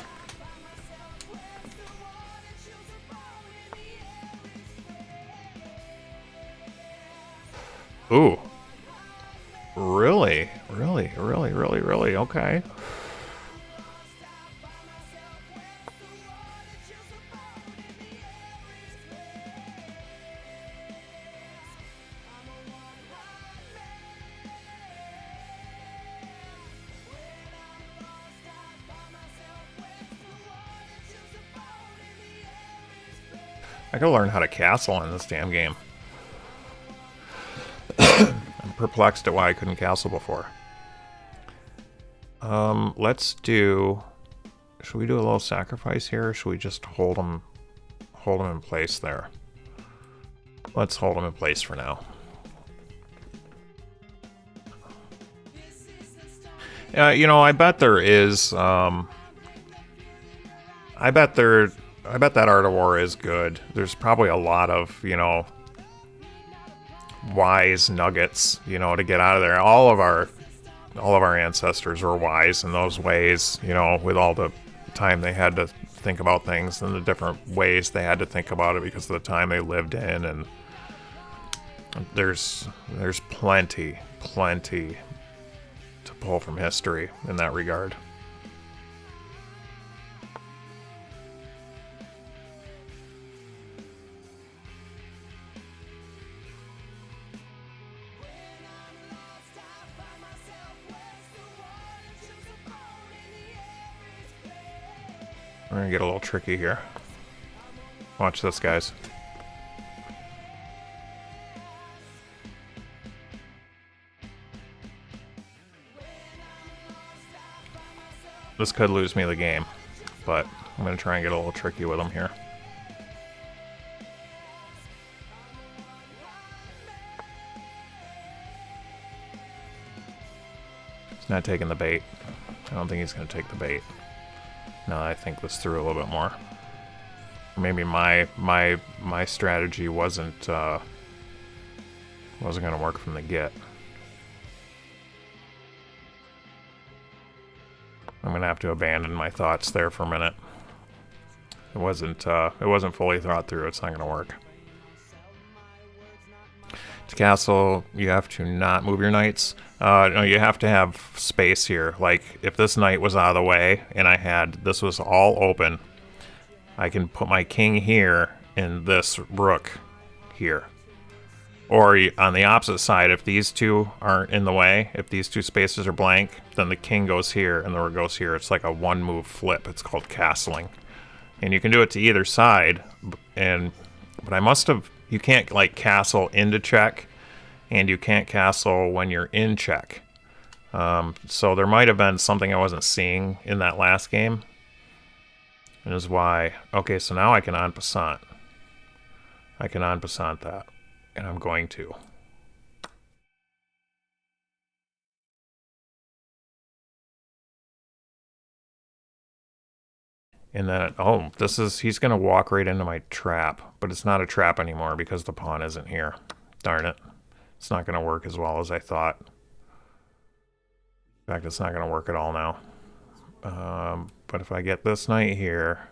Ooh. Really? Okay. I gotta learn how to castle in this damn game. I'm perplexed at why I couldn't castle before. Let's do... Should we do a little sacrifice here, or should we just hold them in place there? Let's hold them in place for now. You know, I bet there is... I bet that Art of War is good. There's probably a lot of, you know, wise nuggets, you know, to get out of there. All of our ancestors were wise in those ways, you know, with all the time they had to think about things and the different ways they had to think about it because of the time they lived in. And there's plenty to pull from history in that regard. We're gonna get a little tricky here. Watch this, guys. This could lose me the game, but I'm gonna try and get a little tricky with him here. He's not taking the bait. I don't think he's gonna take the bait. No, I think this through a little bit more. Maybe my strategy wasn't gonna work from the get. I'm gonna have to abandon my thoughts there for a minute. It wasn't fully thought through. It's not gonna work. To castle, you have to not move your knights. No, you have to have space here. Like, if this knight was out of the way and this was all open, I can put my king here and this rook here. Or on the opposite side, if these two aren't in the way, if these two spaces are blank, then the king goes here and the rook goes here. It's like a one-move flip. It's called castling. And you can do it to either side, but I must have... You can't, like, castle into check, and you can't castle when you're in check. So there might have been something I wasn't seeing in that last game. And is why... Okay, so now I can en passant. I can en passant that. And I'm going to. And then, oh, he's going to walk right into my trap. But it's not a trap anymore because the pawn isn't here. Darn it. It's not going to work as well as I thought. In fact, it's not going to work at all now. But if I get this knight here,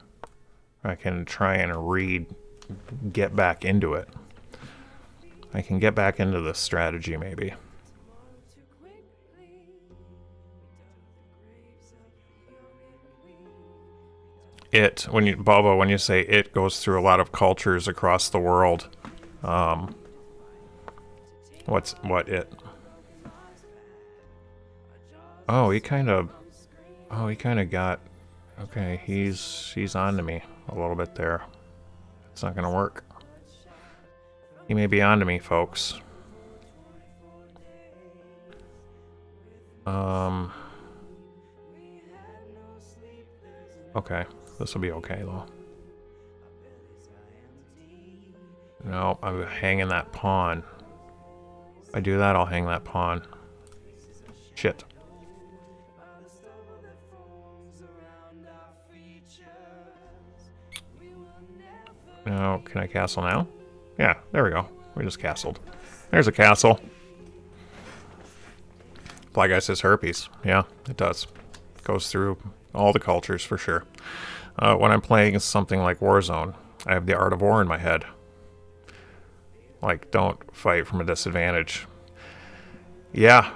I can try and get back into it. I can get back into this strategy, maybe. Bobo, when you say it goes through a lot of cultures across the world, what it? Oh, he kind of got, Okay, he's on to me a little bit there. It's not gonna work. He may be on to me, folks. Okay, this will be okay though. No, I'm hanging that pawn. If I do that, I'll hang that pawn. Shit. Now, can I castle now? Yeah, there we go. We just castled. There's a castle. Fly Guy says herpes. Yeah, it does. Goes through all the cultures for sure. When I'm playing something like Warzone, I have the Art of War in my head. Like, don't fight from a disadvantage. Yeah,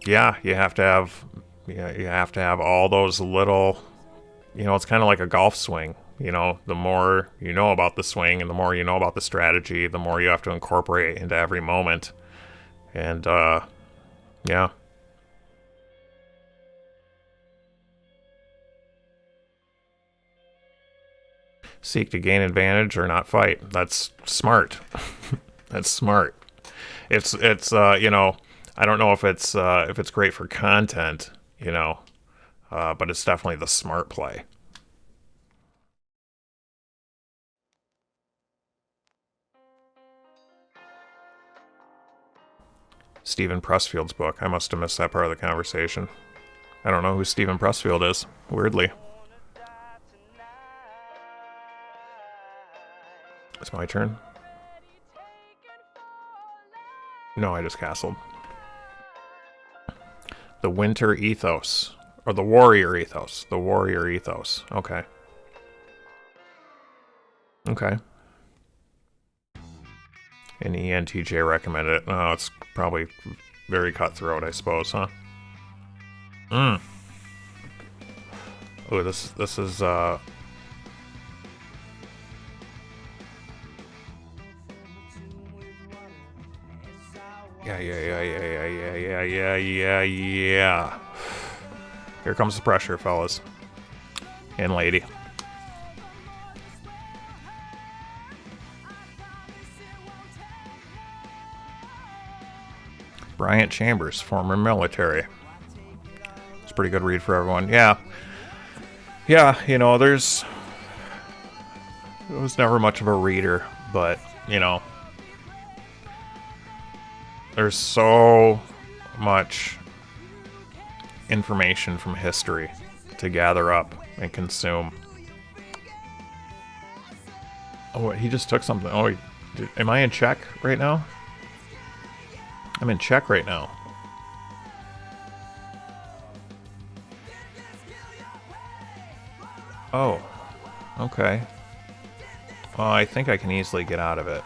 you have to have, you have to have all those little, you know, it's kind of like a golf swing. You know, the more you know about the swing and the more you know about the strategy, the more you have to incorporate into every moment. And, yeah. Seek to gain advantage or not fight. That's smart. That's smart. It's you know, I don't know if it's great for content, you know, but it's definitely the smart play. Stephen Pressfield's book. I must have missed that part of the conversation. I don't know who Stephen Pressfield is, weirdly. It's my turn. No, I just castled. The winter ethos. Or the warrior ethos. The warrior ethos. Okay. Okay. And ENTJ recommended it. Oh, it's probably very cutthroat, I suppose, huh? Oh, this is Yeah. Here comes the pressure, fellas. And lady. Bryant Chambers, former military. It's a pretty good read for everyone. Yeah, you know, I was never much of a reader, but, you know, there's so much information from history to gather up and consume. Oh, he just took something. Oh, am I in check right now? I'm in check right now. Oh, okay. Well, I think I can easily get out of it.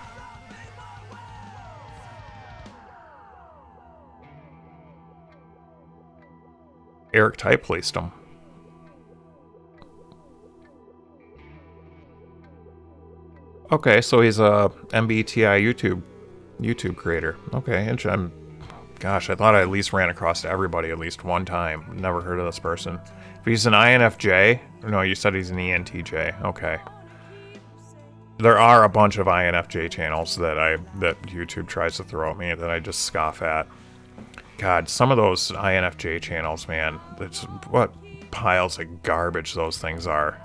Eric type placed him. Okay, so he's a MBTI YouTube creator. Okay, and gosh, I thought I at least ran across everybody at least one time. Never heard of this person. If he's an INFJ, no, you said he's an ENTJ. Okay. There are a bunch of INFJ channels that YouTube tries to throw at me that I just scoff at. God, some of those INFJ channels, man, it's what piles of garbage those things are.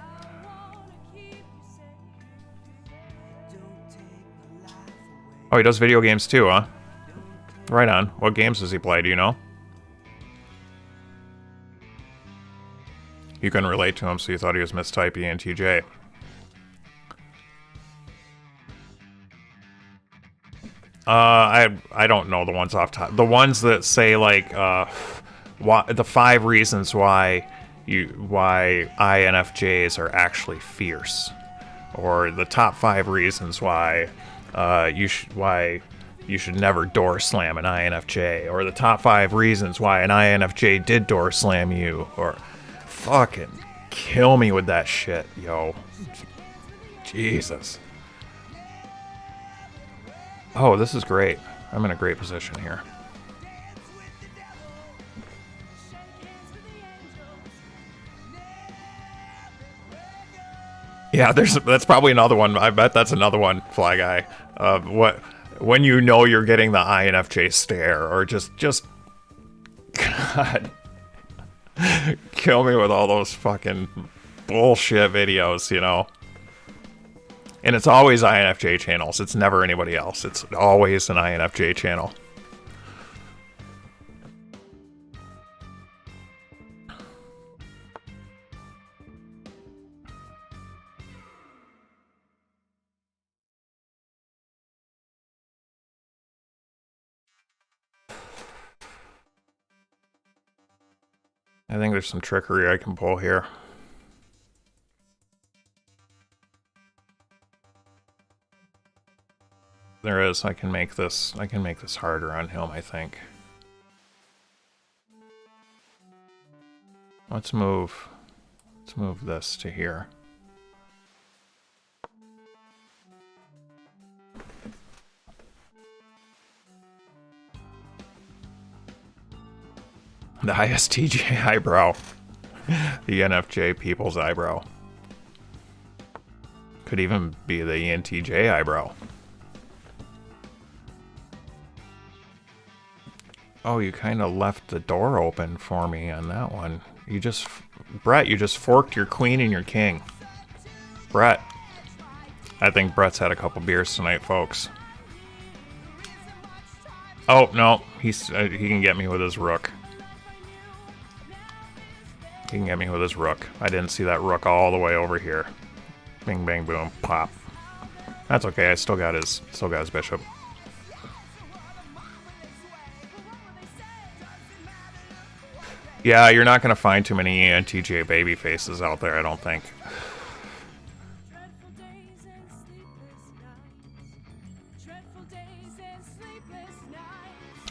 Oh, he does video games too, huh? Right on. What games does he play, do you know? You couldn't relate to him, so you thought he was mistype ENTJ. I don't know the ones off top. The ones that say like the 5 reasons why INFJs are actually fierce, or the top 5 reasons why you should never door slam an INFJ, or the top 5 reasons why an INFJ did door slam you, or fucking kill me with that shit, yo. Jesus. Oh, this is great. I'm in a great position here. Yeah, that's probably another one. I bet that's another one, Fly Guy. When you know you're getting the INFJ stare, or just God, kill me with all those fucking bullshit videos, you know. And it's always INFJ channels. It's never anybody else. It's always an INFJ channel. I think there's some trickery I can pull here. There is. I can make this harder on him, I think. Let's move this to here. The ISTJ eyebrow. The NFJ people's eyebrow. Could even be the ENTJ eyebrow. Oh, you kind of left the door open for me on that one. Brett, you just forked your queen and your king. Brett. I think Brett's had a couple beers tonight, folks. Oh, no. He can get me with his rook. He can get me with his rook. I didn't see that rook all the way over here. Bing, bang, boom, pop. That's okay. I still got his bishop. Yeah, you're not going to find too many ENTJ baby faces out there, I don't think.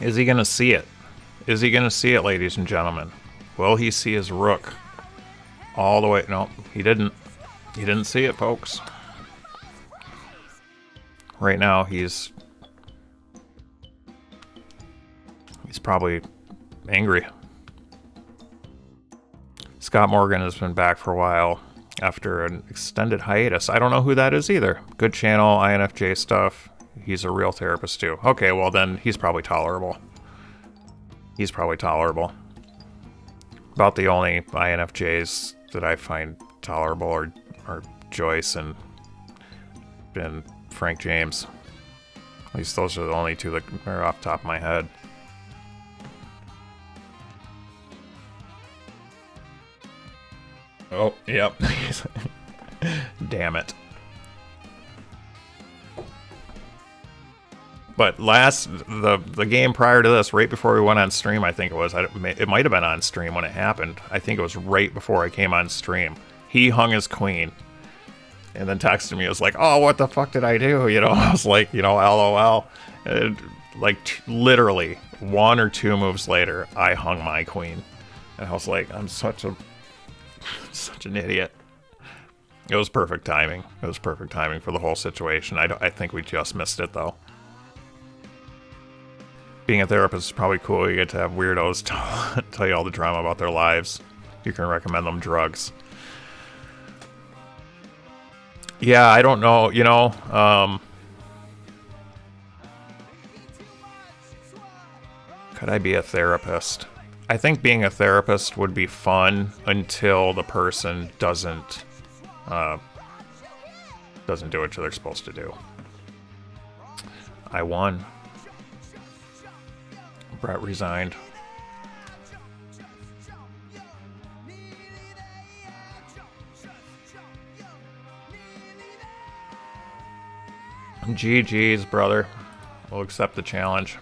Is he going to see it? Is he going to see it, ladies and gentlemen? Will he see his rook all the way? No, he didn't. He didn't see it, folks. Right now, he's probably angry. Scott Morgan has been back for a while after an extended hiatus. I don't know who that is either. Good channel, INFJ stuff. He's a real therapist too. Okay, well then he's probably tolerable. He's probably tolerable. About the only INFJs that I find tolerable are Joyce and Frank James. At least those are the only two that are off the top of my head. Oh, yep. Damn it. But the game prior to this, right before we went on stream, I think it was, it might have been on stream when it happened. I think it was right before I came on stream. He hung his queen and then texted me. It was like, oh, what the fuck did I do? You know, I was like, you know, LOL. And like literally 1 or 2 moves later, I hung my queen. And I was like, I'm such an idiot. It was perfect timing. It was perfect timing for the whole situation. I think we just missed it, though. Being a therapist is probably cool. You get to have weirdos tell you all the drama about their lives. You can recommend them drugs. Yeah, I don't know. You know, could I be a therapist? I think being a therapist would be fun until the person doesn't do what they're supposed to do. I won. Brett resigned. GG's, brother. We'll accept the challenge.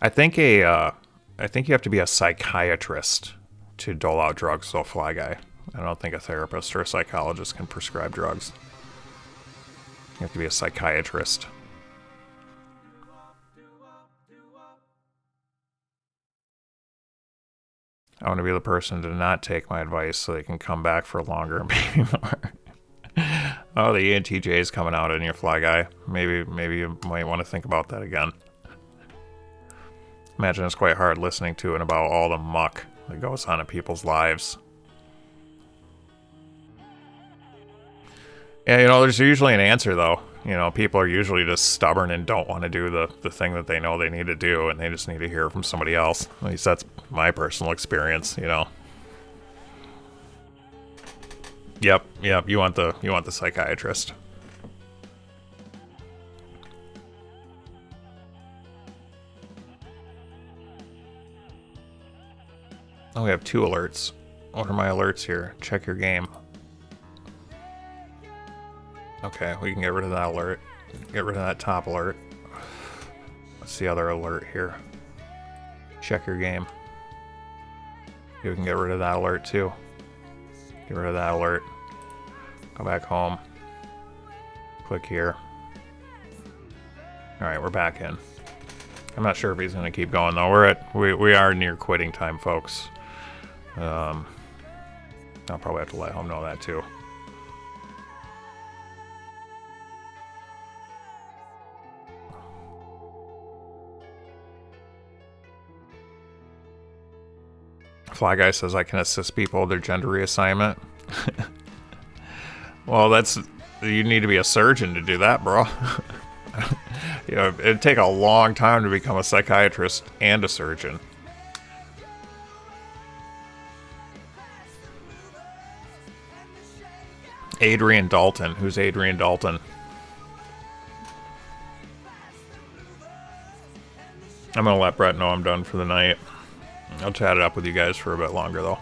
I think you have to be a psychiatrist to dole out drugs, so Fly Guy. I don't think a therapist or a psychologist can prescribe drugs. You have to be a psychiatrist. I want to be the person to not take my advice so they can come back for longer and pay me more. Oh, the ENTJ is coming out in your Fly Guy. Maybe you might want to think about that again. Imagine it's quite hard listening to and about all the muck that goes on in people's lives. Yeah, you know, there's usually an answer, though. You know, people are usually just stubborn and don't want to do the thing that they know they need to do, and they just need to hear from somebody else. At least that's my personal experience, you know. Yep, you want the psychiatrist. Oh, we have 2 alerts. What are my alerts here? Check your game. Okay, we can get rid of that alert. Get rid of that top alert. What's the other alert here? Check your game. You can get rid of that alert too. Get rid of that alert. Go back home. Click here. Alright, we're back in. I'm not sure if he's gonna keep going though. We are near quitting time, folks. I'll probably have to let him know that too. Fly Guy says I can assist people with their gender reassignment. Well, you need to be a surgeon to do that, bro. You know, it'd take a long time to become a psychiatrist and a surgeon. Adrian Dalton. Who's Adrian Dalton? I'm gonna let Brett know I'm done for the night. I'll chat it up with you guys for a bit longer, though.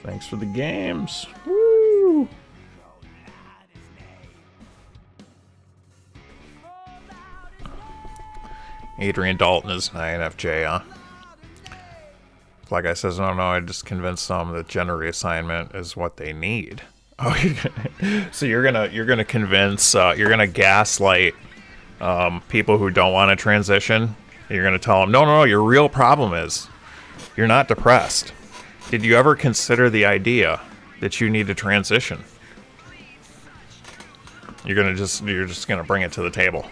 Thanks for the games. Woo! Adrian Dalton is 9FJ, huh? Like I says, no, I just convinced them that gender reassignment is what they need. Oh, so you're gonna convince, you're gonna gaslight people who don't want to transition. You're gonna tell them, no, your real problem is you're not depressed. Did you ever consider the idea that you need to transition? You're just gonna bring it to the table.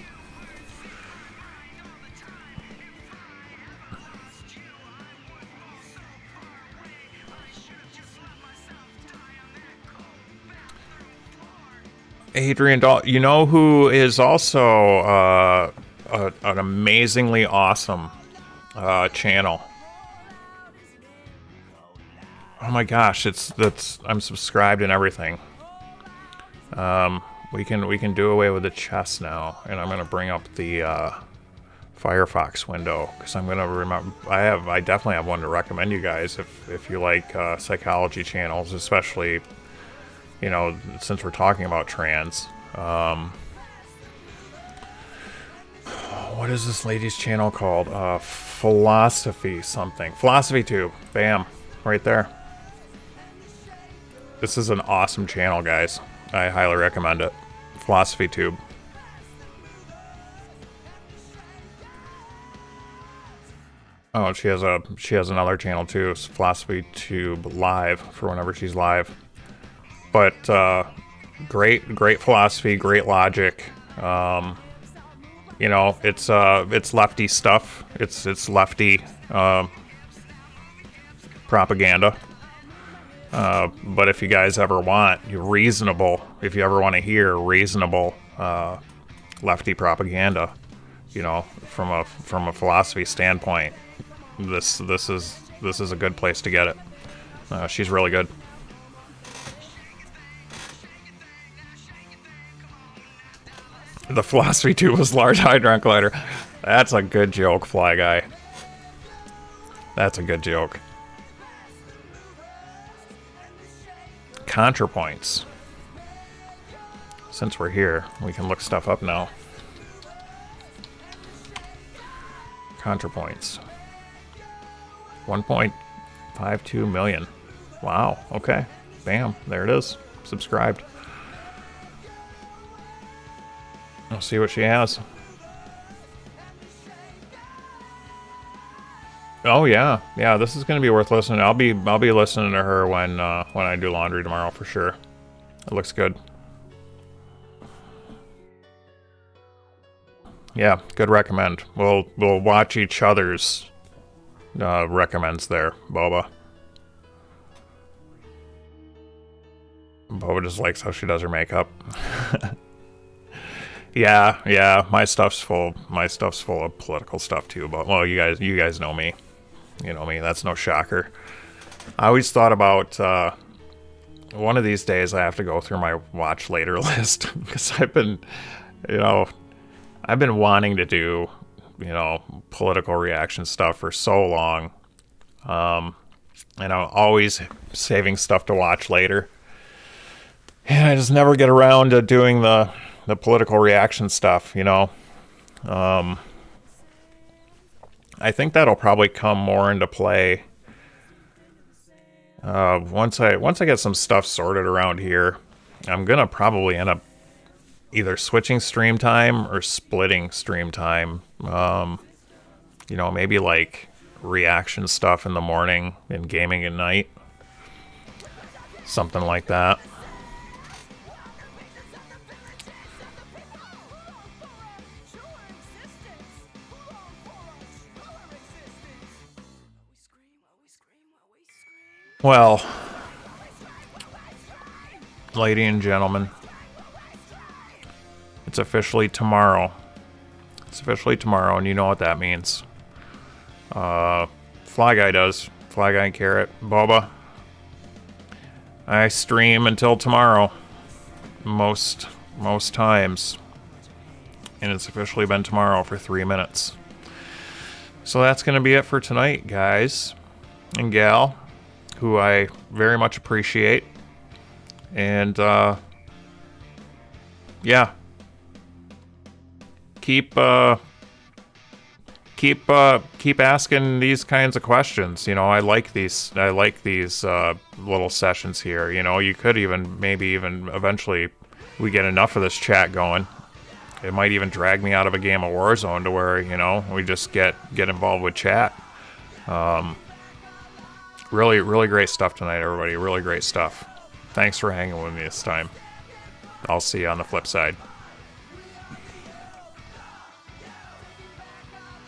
Adrian Dalton, you know who is also an amazingly awesome channel. Oh my gosh, I'm subscribed and everything. We can do away with the chest now, and I'm gonna bring up the Firefox window because I'm gonna remember. I definitely have one to recommend you guys if you like psychology channels, especially, you know, since we're talking about trans. What is this lady's channel called? Philosophy something. Philosophy Tube. Bam. Right there. This is an awesome channel, guys. I highly recommend it. Philosophy Tube. Oh, she has another channel too. It's Philosophy Tube Live for whenever she's live. But great philosophy, great logic. You know, it's lefty stuff. It's lefty propaganda. But if you guys ever want if you ever want to hear reasonable lefty propaganda, you know, from a philosophy standpoint, this is a good place to get it. She's really good. The Philosophy Tube was Large Hadron Collider. That's a good joke, Fly Guy. That's a good joke. ContraPoints. Since we're here, we can look stuff up now. ContraPoints. 1.52 million. Wow, okay. Bam, there it is. Subscribed. I'll see what she has. Oh yeah, yeah. This is gonna be worth listening. I'll be listening to her when I do laundry tomorrow for sure. It looks good. Yeah, good recommend. We'll watch each other's recommends there, Boba. Boba just likes how she does her makeup. Yeah. My stuff's full of political stuff too. But well, you guys know me. You know me. That's no shocker. I always thought about one of these days I have to go through my watch later list because I've been wanting to do, political reaction stuff for so long. And I'm always saving stuff to watch later. And I just never get around to doing the political reaction stuff, I think that'll probably come more into play once I get some stuff sorted around here. I'm gonna probably end up either switching stream time or splitting stream time. Maybe like reaction stuff in the morning and gaming at night. Something like that. Well, lady and gentlemen, it's officially tomorrow. It's officially tomorrow, and you know what that means. Fly Guy does. Fly Guy and Carrot. Boba. I stream until tomorrow. Most times. And it's officially been tomorrow for 3 minutes. So that's going to be it for tonight, guys and gal, who I very much appreciate. And, yeah. Keep asking these kinds of questions. I like these little sessions here. You could maybe eventually we get enough of this chat going. It might even drag me out of a game of Warzone to where, we just get involved with chat. Really, really great stuff tonight, everybody. Really great stuff. Thanks for hanging with me this time. I'll see you on the flip side.